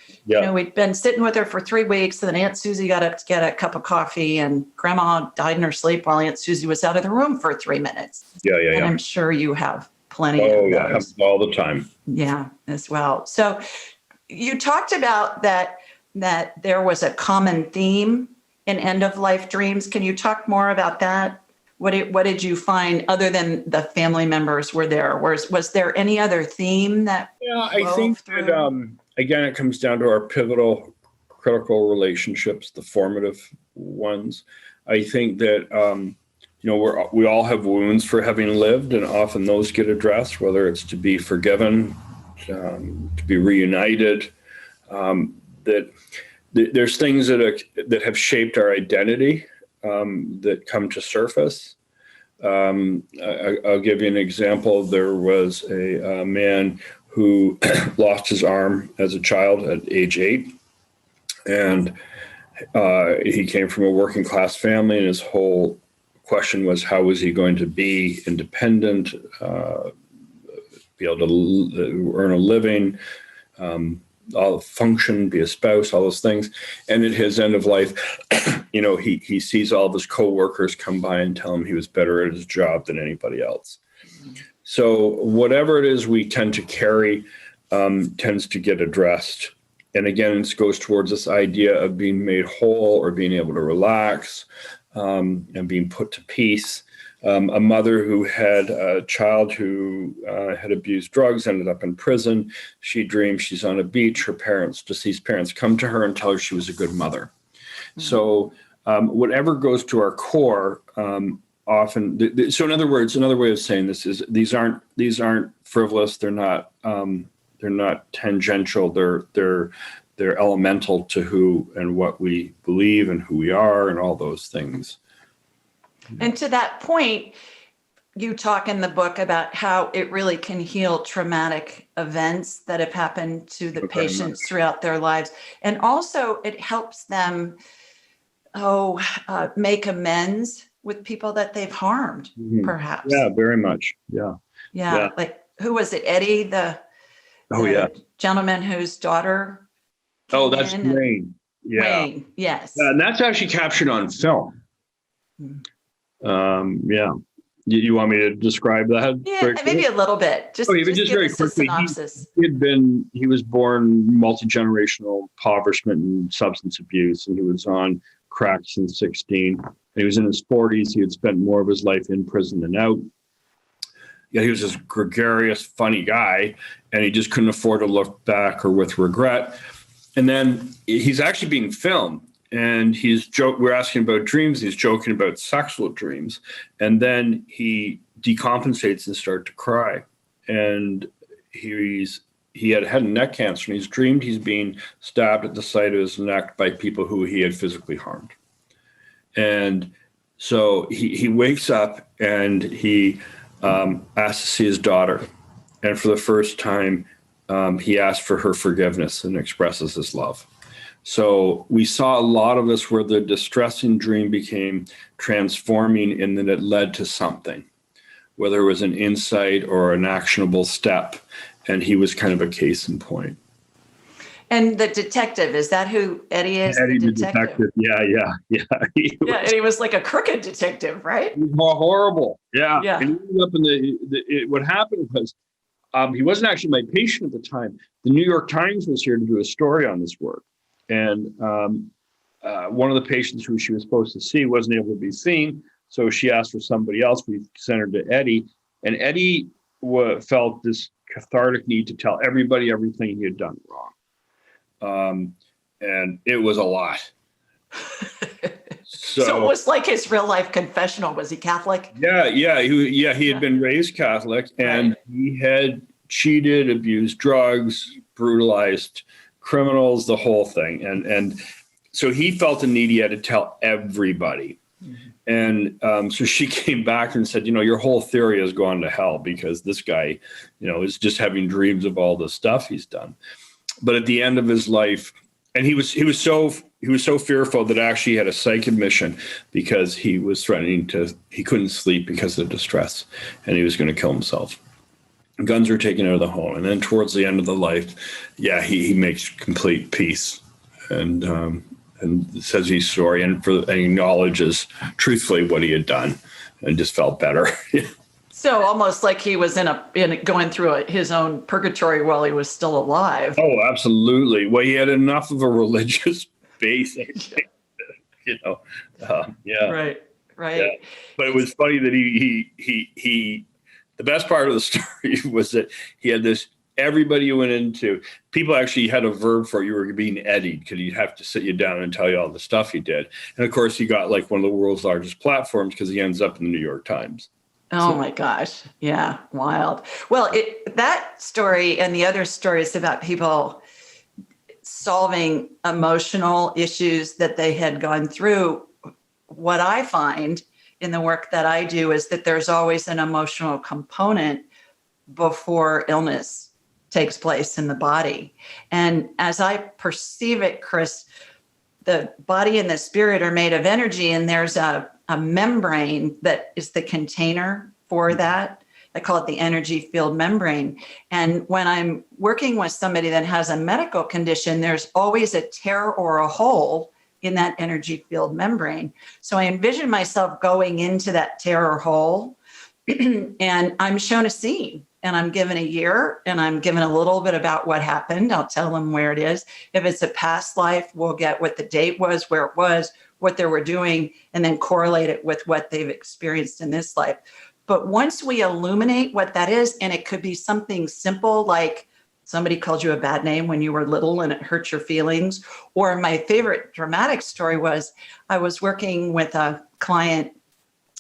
we'd been sitting with her for 3 weeks, and then Aunt Susie got up to get a cup of coffee, and grandma died in her sleep while Aunt Susie was out of the room for 3 minutes. And I'm sure you have plenty of those. Oh, yeah, all the time. Yeah, as well. So you talked about that there was a common theme in end-of-life dreams. Can you talk more about that? What did you find other than the family members were there? Was there any other theme that? Yeah, I think that, again, it comes down to our pivotal, critical relationships, the formative ones. I think that, we all have wounds for having lived, and often those get addressed, whether it's to be forgiven, to be reunited, that there's things that have shaped our identity that come to surface. I'll give you an example. There was a man who lost his arm as a child at age 8. And he came from a working class family, and his whole question was, how was he going to be independent, be able to earn a living, all function, be a spouse, all those things. And at his end of life, he sees all of his coworkers come by and tell him he was better at his job than anybody else. So whatever it is we tend to carry tends to get addressed. And again, it goes towards this idea of being made whole or being able to relax and being put to peace. A mother who had a child who had abused drugs ended up in prison. She dreams she's on a beach. Her deceased parents come to her and tell her she was a good mother. Mm-hmm. So whatever goes to our core, often. So in other words, another way of saying this is these aren't frivolous. They're not tangential. They're elemental to who and what we believe and who we are and all those things. And to that point, you talk in the book about how it really can heal traumatic events that have happened to the patients throughout their lives. And also it helps them make amends with people that they've harmed, perhaps. Yeah, very much. Yeah. Like, who was it? Eddie, the gentleman whose daughter. Oh, that's Wayne. Yeah. Wayne, yes. And that's actually captured on film. You want me to describe that? Yeah, maybe a little bit. Just very quickly. Synopsis. He was born multi-generational impoverishment and substance abuse, and he was on crack since 16. And he was in his 40s. He had spent more of his life in prison than out. Yet he was this gregarious, funny guy, and he just couldn't afford to look back or with regret. And then he's actually being filmed. And we're asking about dreams. He's joking about sexual dreams. And then he decompensates and starts to cry. And he had head and neck cancer, and he's dreamed he's being stabbed at the side of his neck by people who he had physically harmed. And so he wakes up and he asks to see his daughter. And for the first time, he asks for her forgiveness and expresses his love. So we saw a lot of this where the distressing dream became transforming, and then it led to something. whether it was an insight or an actionable step. And he was kind of a case in point. And the detective, is that who Eddie is? Eddie, the detective. Yeah. Yeah, and he was like a crooked detective, right? He was more horrible. Yeah. Yeah. And he ended up in what happened was he wasn't actually my patient at the time. The New York Times was here to do a story on this work. And one of the patients who she was supposed to see wasn't able to be seen. So she asked for somebody else. We sent her to Eddie. And Eddie felt this cathartic need to tell everybody everything he had done wrong. And it was a lot. So it was like his real life confessional. Was he Catholic? Yeah. He had been raised Catholic, and he had cheated, abused drugs, brutalized criminals, the whole thing. And so he felt a need. He had to tell everybody. And so she came back and said, your whole theory has gone to hell because this guy, is just having dreams of all the stuff he's done. But at the end of his life, and he was so fearful that actually he had a psych admission because he was threatening he couldn't sleep because of distress, and he was going to kill himself. Guns were taken out of the home. And then towards the end of the life, he makes complete peace and says he's sorry and acknowledges truthfully what he had done and just felt better. So almost like he was going through his own purgatory while he was still alive. Oh, absolutely. Well, he had enough of a religious base, I think, Right. Yeah. But it was funny that he the best part of the story was that he had this, everybody who went into, people actually had a verb for you were being eddied because he'd have to sit you down and tell you all the stuff he did. And of course, he got like one of the world's largest platforms because he ends up in the New York Times. Oh my gosh. Yeah. Wild. Well, that story and the other stories about people solving emotional issues that they had gone through, what I find in the work that I do is that there's always an emotional component before illness takes place in the body. And as I perceive it, Chris, the body and the spirit are made of energy, and there's a membrane that is the container for that. I call it the energy field membrane. And when I'm working with somebody that has a medical condition, there's always a tear or a hole in that energy field membrane. So I envision myself going into that tear or hole and I'm shown a scene and I'm given a year and I'm given a little bit about what happened. I'll tell them where it is. If it's a past life, we'll get what the date was, where it was, what they were doing, and then correlate it with what they've experienced in this life. But once we illuminate what that is, and it could be something simple like somebody called you a bad name when you were little and it hurt your feelings. Or my favorite dramatic story was I was working with a client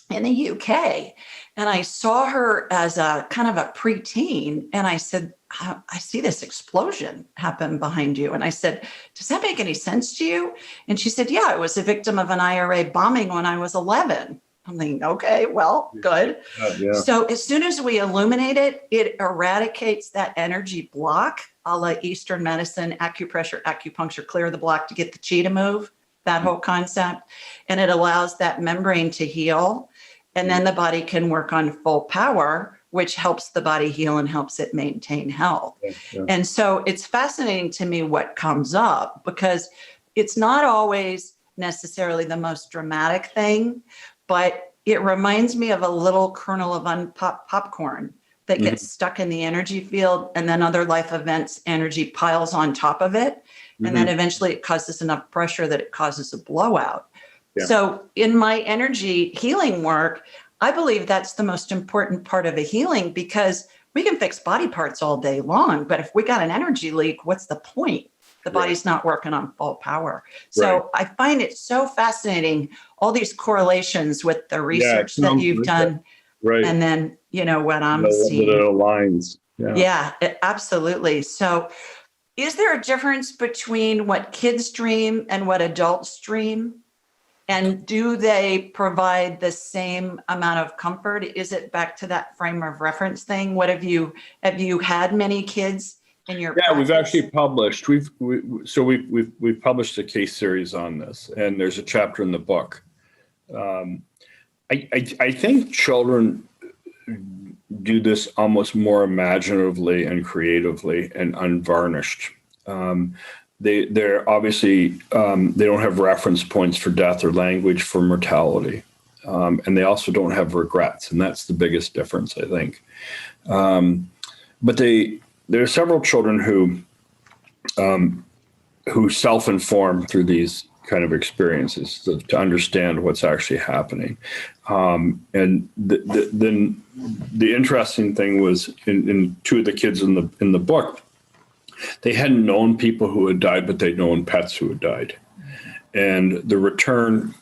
in the UK and I saw her as a kind of a preteen. And I said, I see this explosion happen behind you. And I said, does that make any sense to you? And she said, yeah, I was a victim of an IRA bombing when I was 11. I'm thinking, okay, well, good. Yeah. So as soon as we illuminate it, it eradicates that energy block, a la Eastern medicine, acupressure, acupuncture, clear the block to get the chi to move, that whole concept. And it allows that membrane to heal. And then the body can work on full power, which helps the body heal and helps it maintain health. Yeah. And so it's fascinating to me what comes up because it's not always necessarily the most dramatic thing, but it reminds me of a little kernel of unpopped popcorn that gets stuck in the energy field, and then other life events, energy piles on top of it. And then eventually it causes enough pressure that it causes a blowout. Yeah. So in my energy healing work, I believe that's the most important part of a healing because we can fix body parts all day long, but if we got an energy leak, what's the point? The body's not working on full power. So I find it so fascinating, all these correlations with the research that you've done. Right. And then, what I'm seeing. It aligns. Yeah, absolutely. So is there a difference between what kids dream and what adults dream? And do they provide the same amount of comfort? Is it back to that frame of reference thing? What have you had many kids in your practice? We've actually published. We've published a case series on this, and there's a chapter in the book. I think children do this almost more imaginatively and creatively and unvarnished. They're obviously, they don't have reference points for death or language for mortality. And they also don't have regrets. And that's the biggest difference, I think. But there are several children who self-inform through these kind of experiences to understand what's actually happening. And then the interesting thing was in two of the kids in the book, they hadn't known people who had died, but they'd known pets who had died. And the return,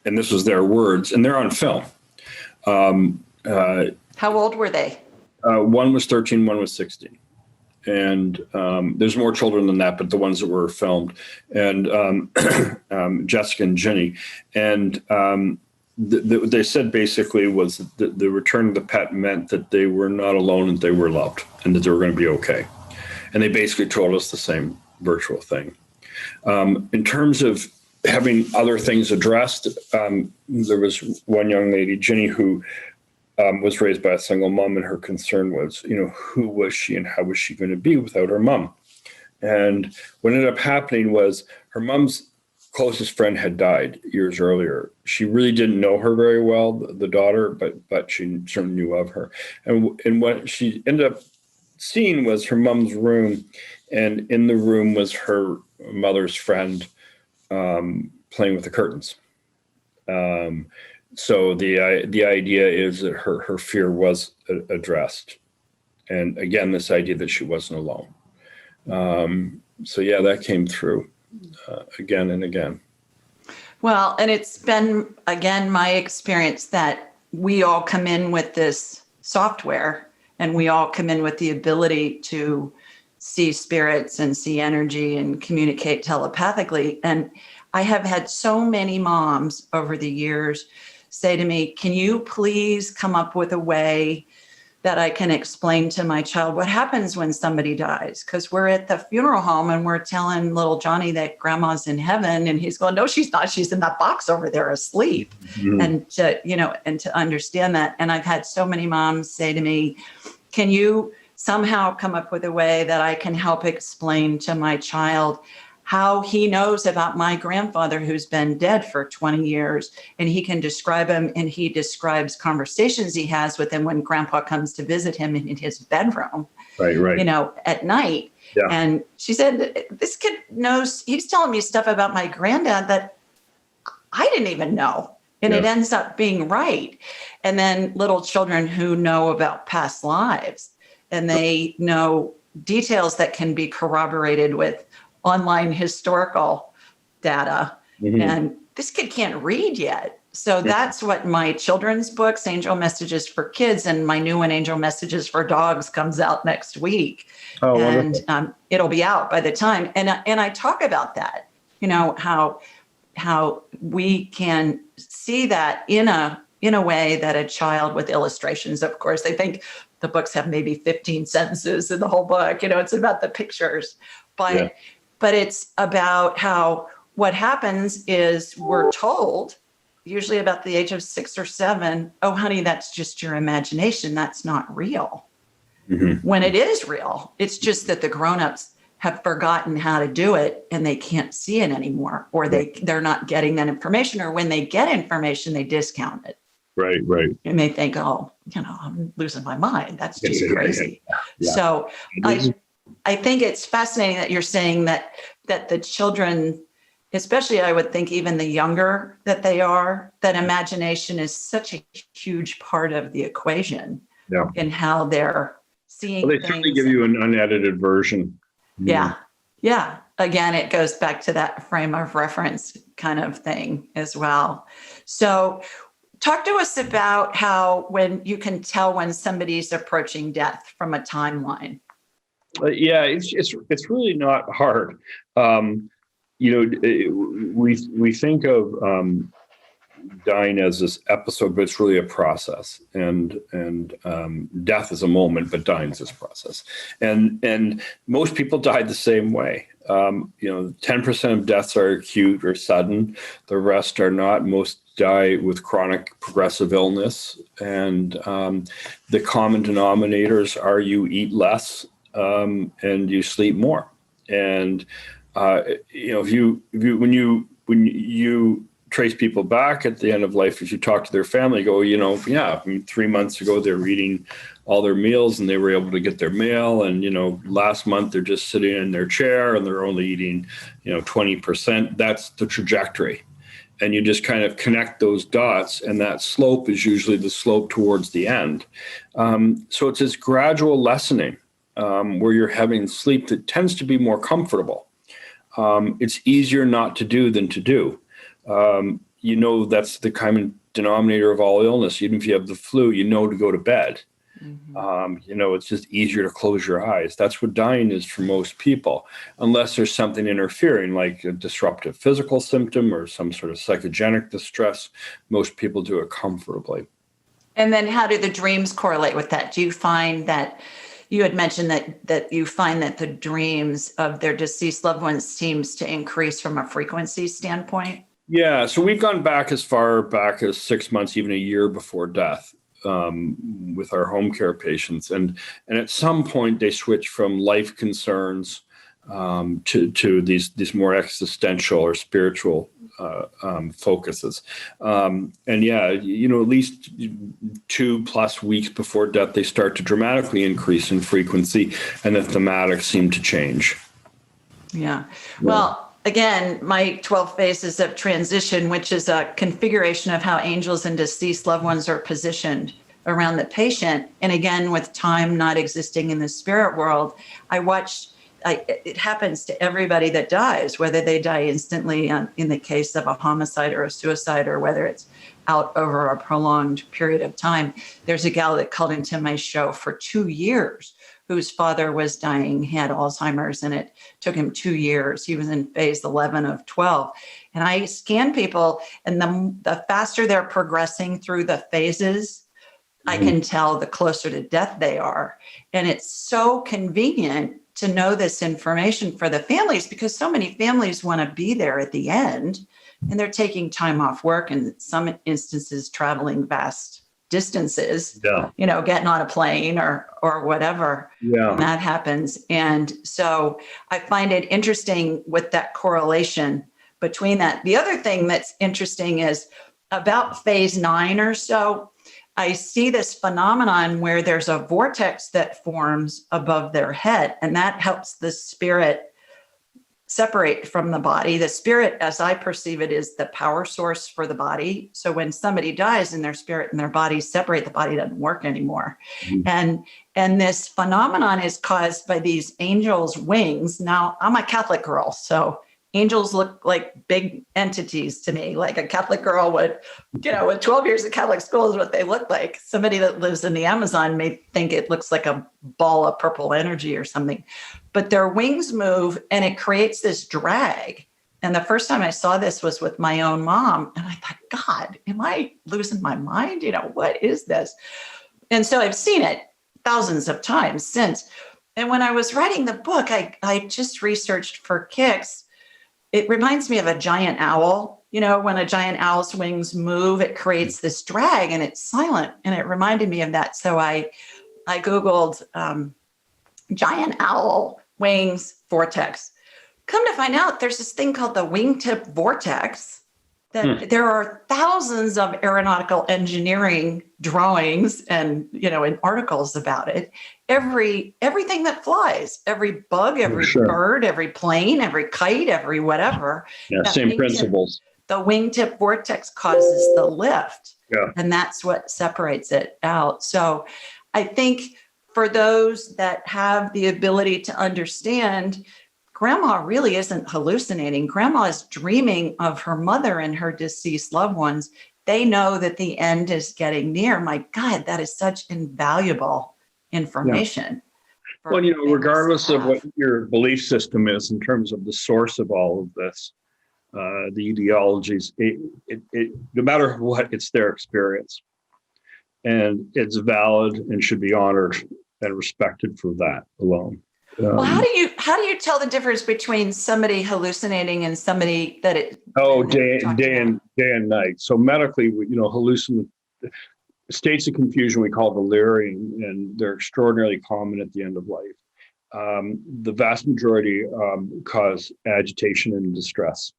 and this was their words, and they're on film. How old were they? One was 13, one was 16. And there's more children than that, but the ones that were filmed, and Jessica and Ginny. And what they said basically was that the return of the pet meant that they were not alone and they were loved and that they were going to be okay. And they basically told us the same virtual thing. In terms of having other things addressed, there was one young lady, Ginny, who was raised by a single mom, and her concern was, who was she and how was she going to be without her mom? And what ended up happening was her mom's closest friend had died years earlier. She really didn't know her very well, the daughter, but she certainly knew of her. And what she ended up seeing was her mom's room, and in the room was her mother's friend playing with the curtains. So the idea is that her fear was addressed. And again, this idea that she wasn't alone. So yeah, that came through again and again. Well, and it's been, again, my experience that we all come in with this software, and we all come in with the ability to see spirits and see energy and communicate telepathically. And I have had so many moms over the years say to me, can you please come up with a way that I can explain to my child what happens when somebody dies? Because we're at the funeral home and we're telling little Johnny that grandma's in heaven, and he's going, no, she's not. She's in that box over there asleep. Mm-hmm. And to understand that. And I've had so many moms say to me, can you somehow come up with a way that I can help explain to my child how he knows about my grandfather who's been dead for 20 years, and he can describe him, and he describes conversations he has with him when grandpa comes to visit him in his bedroom, right. At night. Yeah. And she said, this kid knows, he's telling me stuff about my granddad that I didn't even know. And It ends up being right. And then little children who know about past lives, and they know details that can be corroborated with online historical data. Mm-hmm. And this kid can't read yet. So that's what my children's books, Angel Messages for Kids, and my new one, Angel Messages for Dogs, comes out next week. Oh, and it'll be out by the time. And I talk about that, how we can see that in a way that a child with illustrations, of course, they think the books have maybe 15 sentences in the whole book, it's about the pictures, but it's about how what happens is we're told, usually about the age of 6 or 7, oh, honey, that's just your imagination. That's not real. Mm-hmm. When it is real, it's just that the grownups have forgotten how to do it and they can't see it anymore, or they're not getting that information, or when they get information, they discount it. Right. And they think, oh, I'm losing my mind. That's too crazy. Yeah. So I think it's fascinating that you're saying that the children, especially I would think even the younger that they are, that imagination is such a huge part of the equation in how they're seeing things. They certainly give you an unedited version. Yeah. Yeah. Again, it goes back to that frame of reference kind of thing as well. So talk to us about how when you can tell when somebody's approaching death from a timeline. It's really not hard. We think of dying as this episode, but it's really a process. And death is a moment, but dying is this process. And most people died the same way. 10% of deaths are acute or sudden. The rest are not. Most die with chronic progressive illness. And the common denominators are you eat less and you sleep more. And when you trace people back at the end of life, if you talk to their family, go, 3 months ago they were eating all their meals and they were able to get their mail, and last month they're just sitting in their chair and they're only eating 20%. That's the trajectory. And you just kind of connect those dots, and that slope is usually the slope towards the end. So it's this gradual lessening where you're having sleep that tends to be more comfortable. It's easier not to do than to do. That's the common denominator of all illness. Even if you have the flu, to go to bed. Mm-hmm. It's just easier to close your eyes. That's what dying is for most people, unless there's something interfering, like a disruptive physical symptom or some sort of psychogenic distress. Most people do it comfortably. And then how do the dreams correlate with that? Do you find that you had mentioned that you find that the dreams of their deceased loved ones seems to increase from a frequency standpoint? Yeah. So we've gone back as far back as 6 months, even a year before death. With our home care patients, and at some point they switch from life concerns to these more existential or spiritual focuses. At least 2+ weeks before death, they start to dramatically increase in frequency, and the thematics seem to change. Yeah. Well, again, my 12 phases of transition, which is a configuration of how angels and deceased loved ones are positioned around the patient. And again, with time not existing in the spirit world, it happens to everybody that dies, whether they die instantly in the case of a homicide or a suicide, or whether it's out over a prolonged period of time. There's a gal that called into my show for 2 years whose father was dying. He had Alzheimer's, and it took him 2 years. He was in phase 11 of 12. And I scan people, and the faster they're progressing through the phases, I can tell the closer to death they are. And it's so convenient to know this information for the families, because so many families want to be there at the end, and they're taking time off work, and in some instances traveling vast distances, getting on a plane or whatever. Yeah. And that happens. And so I find it interesting with that correlation between that. The other thing that's interesting is about phase 9 or so, I see this phenomenon where there's a vortex that forms above their head, and that helps the spirit separate from the body. The spirit, as I perceive it, is the power source for the body. So when somebody dies and their spirit and their body separate, the body doesn't work anymore. Mm-hmm. And this phenomenon is caused by these angels' wings. Now, I'm a Catholic girl, so angels look like big entities to me, like a Catholic girl would, with 12 years of Catholic school is what they look like. Somebody that lives in the Amazon may think it looks like a ball of purple energy or something, but their wings move and it creates this drag. And the first time I saw this was with my own mom. And I thought, God, am I losing my mind? What is this? And so I've seen it thousands of times since. And when I was writing the book, I just researched for kicks. It reminds me of a giant owl. When a giant owl's wings move, it creates this drag and it's silent. And it reminded me of that. So I Googled giant owl wings vortex. Come to find out, there's this thing called the wingtip vortex. That there are thousands of aeronautical engineering drawings and and articles about it. Everything that flies, every bug, every bird, every plane, every kite, every whatever. Yeah, same principles. The wingtip vortex causes the lift, and that's what separates it out. So I think for those that have the ability to understand, Grandma really isn't hallucinating. Grandma is dreaming of her mother and her deceased loved ones. They know that the end is getting near. My God, that is such invaluable information. Yeah. Well, regardless of what your belief system is in terms of the source of all of this, the ideologies, no matter what, it's their experience. And it's valid and should be honored and respected for that alone. Well, how do you tell the difference between somebody hallucinating and somebody that it? Day and night. So medically, states of confusion we call delirium, and they're extraordinarily common at the end of life. The vast majority cause agitation and distress.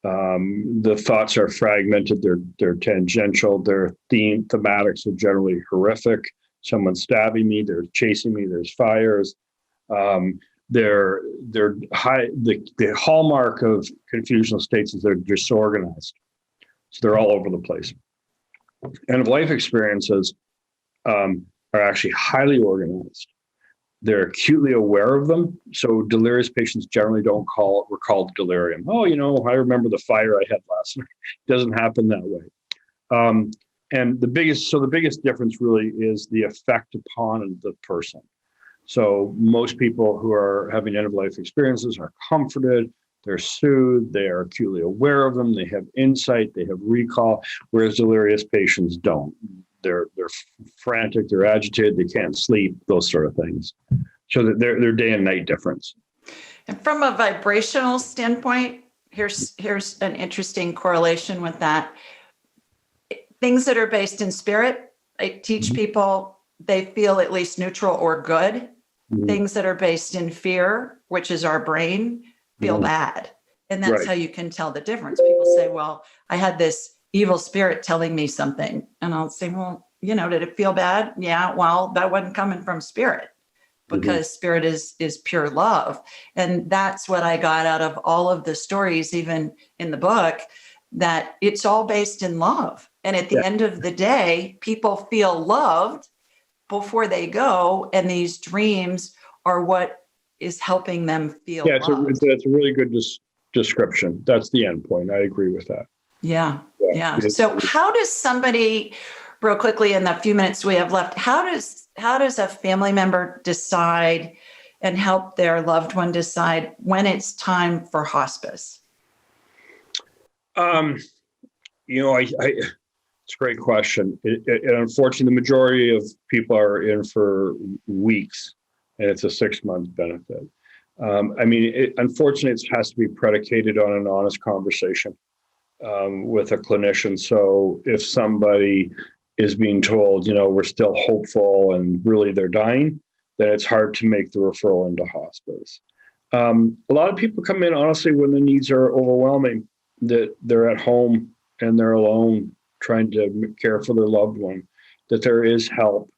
The thoughts are fragmented. They're tangential. Their thematics are generally horrific. Someone's stabbing me. They're chasing me. There's fires. They're high. The hallmark of confusional states is they're disorganized. So they're all over the place. End of life experiences are actually highly organized. They're acutely aware of them. So delirious patients generally don't recall delirium. Oh, I remember the fire I had last night. It doesn't happen that way. And the biggest difference really is the effect upon the person. So most people who are having end-of-life experiences are comforted, they're soothed, they are acutely aware of them, they have insight, they have recall, whereas delirious patients don't. They're frantic, they're agitated, they can't sleep, those sort of things. So they're day and night difference. And from a vibrational standpoint, here's an interesting correlation with that. Things that are based in spirit, I teach people they feel at least neutral or good. Things that are based in fear, which is our brain, feel bad. And that's how you can tell the difference. People say, well, I had this evil spirit telling me something. And I'll say, well, did it feel bad? Yeah, well, that wasn't coming from spirit, because spirit is pure love. And that's what I got out of all of the stories, even in the book, that it's all based in love. And at the end of the day, people feel loved before they go, and these dreams are what is helping them feel loved. That's a really good description. That's the end point. I agree with that. Yeah. So how does somebody, real quickly in the few minutes we have left, how does a family member decide and help their loved one decide when it's time for hospice? It's a great question. Unfortunately, the majority of people are in for weeks, and it's a 6-month benefit. Unfortunately, it has to be predicated on an honest conversation with a clinician. So if somebody is being told, we're still hopeful and really they're dying, then it's hard to make the referral into hospice. A lot of people come in, honestly, when the needs are overwhelming, that they're at home and they're alone, trying to care for their loved one, that there is help.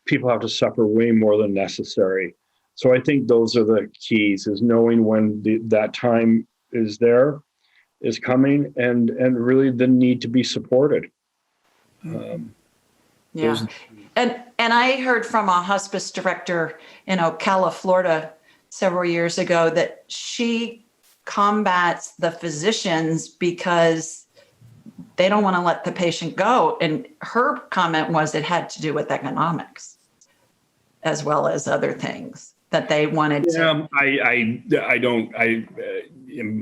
People have to suffer way more than necessary. So I think those are the keys, is knowing when that time is coming, and really the need to be supported. And I heard from a hospice director in Ocala, Florida, several years ago, that she combats the physicians because they don't want to let the patient go. And her comment was it had to do with economics as well as other things that they wanted to.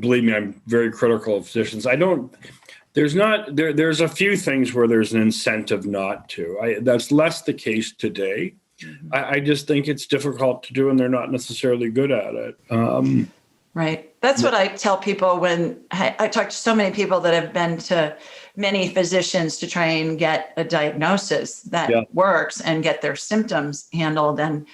Believe me, I'm very critical of physicians. There's a few things where there's an incentive not to. That's less the case today. I just think it's difficult to do, and they're not necessarily good at it. Right. That's what I tell people when I talk to so many people that have been to many physicians to try and get a diagnosis that works and get their symptoms handled. And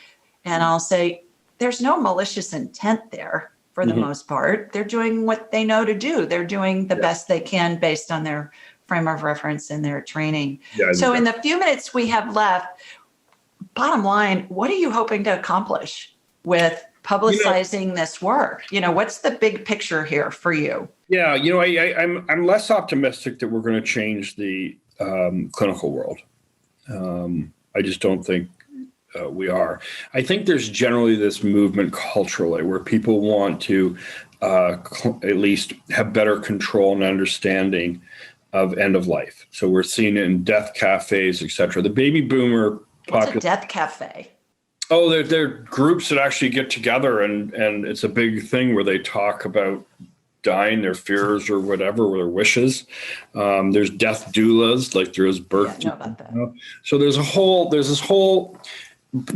I'll say, there's no malicious intent there for the most part. They're doing what they know to do. They're doing the best they can based on their frame of reference and their training. So in the few minutes we have left, bottom line, what are you hoping to accomplish with publicizing this work? What's the big picture here for you? I'm less optimistic that we're going to change the clinical world. I just don't think we are. I think there's generally this movement culturally where people want to at least have better control and understanding of end of life. So we're seeing it in death cafes, et cetera. The baby boomer What's a death cafe? Oh, they're groups that actually get together, and it's a big thing where they talk about dying, their fears or whatever, or their wishes. There's death doulas, like there is birth. Yeah, I know about that. So the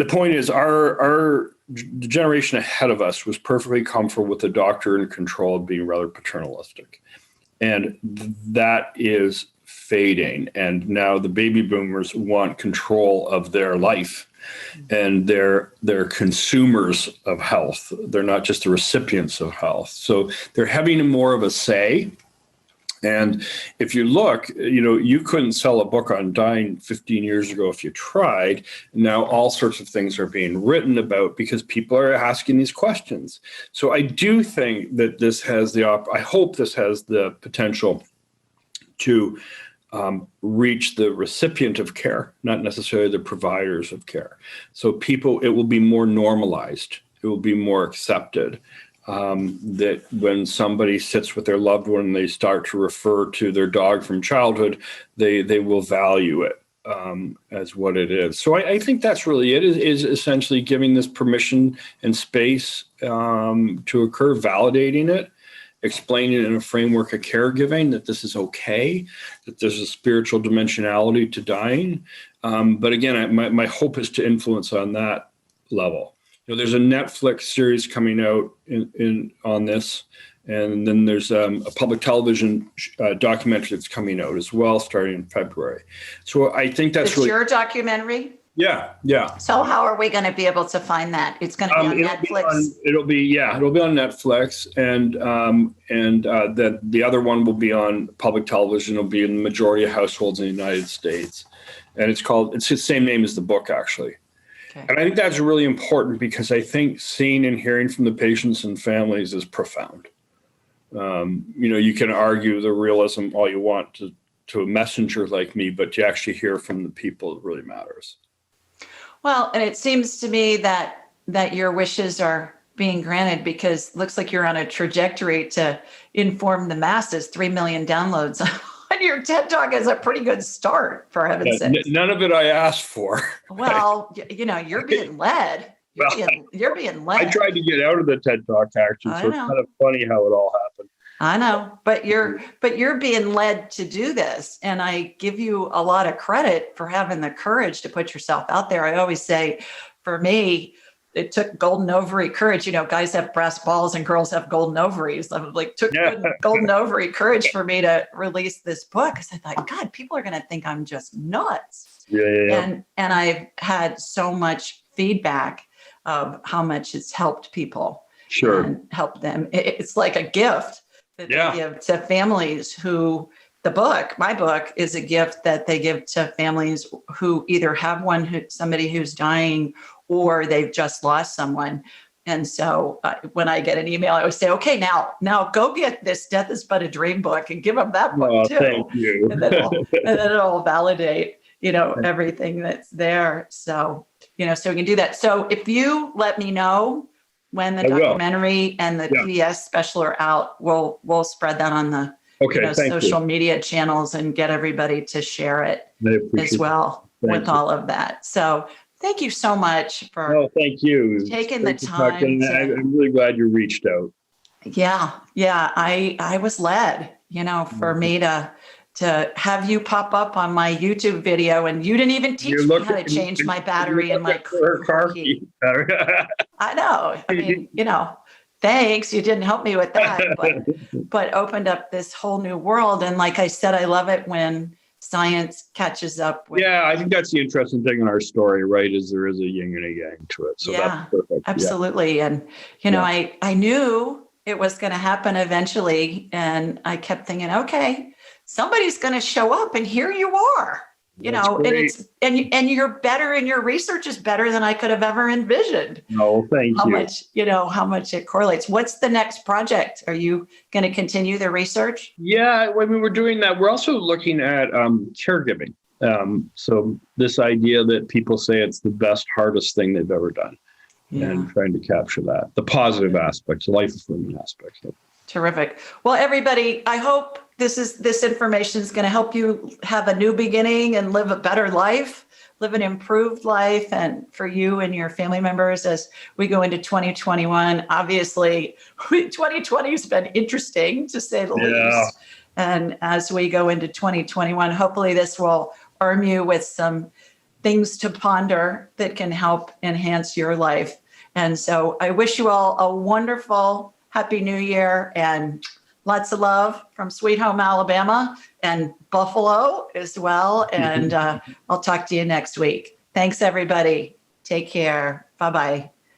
point is our the generation ahead of us was perfectly comfortable with the doctor in control being rather paternalistic. And that is fading. And now the baby boomers want control of their life, and they're consumers of health. They're not just the recipients of health. So they're having more of a say. And if you look, you couldn't sell a book on dying 15 years ago if you tried. Now all sorts of things are being written about because people are asking these questions. So I do think that this has I hope this has the potential to reach the recipient of care, not necessarily the providers of care. So it will be more normalized. It will be more accepted. That when somebody sits with their loved one and they start to refer to their dog from childhood, they will value it as what it is. So I think that's really it, is essentially giving this permission and space to occur, validating it, explaining in a framework of caregiving that this is okay, that there's a spiritual dimensionality to dying. But again, my hope is to influence on that level. There's a Netflix series coming out on this, and then there's a public television documentary that's coming out as well, starting in February. So I think that's It's your documentary? Yeah. So how are we going to be able to find that? It's going to be on Netflix? It'll be on Netflix, and the other one will be on public television. It'll be in the majority of households in the United States, and it's the same name as the book, actually. Okay. And I think that's really important because I think seeing and hearing from the patients and families is profound. You can argue the realism all you want to a messenger like me, but you actually hear from the people, it really matters. Well, and it seems to me that your wishes are being granted because it looks like you're on a trajectory to inform the masses. 3 million downloads on your TED Talk is a pretty good start, for heaven's sake. None of it I asked for. Well, you're being led. You're being led. I tried to get out of the TED Talk, actually, so it's kind of funny how it all happened. I know, but you're being led to do this. And I give you a lot of credit for having the courage to put yourself out there. I always say, for me, it took golden ovary courage. Guys have brass balls and girls have golden ovaries. I took golden ovary courage for me to release this book. Because I thought, God, people are going to think I'm just nuts. Yeah. And I've had so much feedback of how much it's helped people. Sure. And helped them. It's like a gift that they give to families who, my book is a gift that they give to families who either have somebody who's dying or they've just lost someone. And so when I get an email, I always say, okay, now go get this Death is But a Dream book and give them that book too. Thank you. and then it'll validate, everything that's there. So, so we can do that. So if you let me know when the documentary and the PBS special are out, we'll spread that on the social media channels and get everybody to share it as well with all of that. So thank you so much for thank you. Taking the time. I'm really glad you reached out. Yeah. I was led, for me to have you pop up on my YouTube video, and you didn't even teach me how to change my battery in my car key. I know. I mean, thanks. You didn't help me with that, but opened up this whole new world. And like I said, I love it when science catches up with. Yeah, I think that's the interesting thing in our story, right? Is there is a yin and a yang to it. So that's perfect. Absolutely. Yeah. And, I knew it was going to happen eventually. And I kept thinking, okay, somebody's going to show up, and here you are, and you're better, and your research is better than I could have ever envisioned. No, thank you. How much it correlates. What's the next project? Are you going to continue the research? Yeah, we're doing that. We're also looking at caregiving. So this idea that people say it's the best, hardest thing they've ever done, and trying to capture that, the positive aspects, the life-affirming aspects. Terrific. Well, everybody, I hope this information is going to help you have a new beginning and live a better life, live an improved life, and for you and your family members as we go into 2021. Obviously, 2020 has been interesting, to say the least. And as we go into 2021, hopefully this will arm you with some things to ponder that can help enhance your life And so I wish you all a wonderful, happy new year and lots of love from Sweet Home Alabama and Buffalo as well. And I'll talk to you next week. Thanks, everybody. Take care. Bye-bye.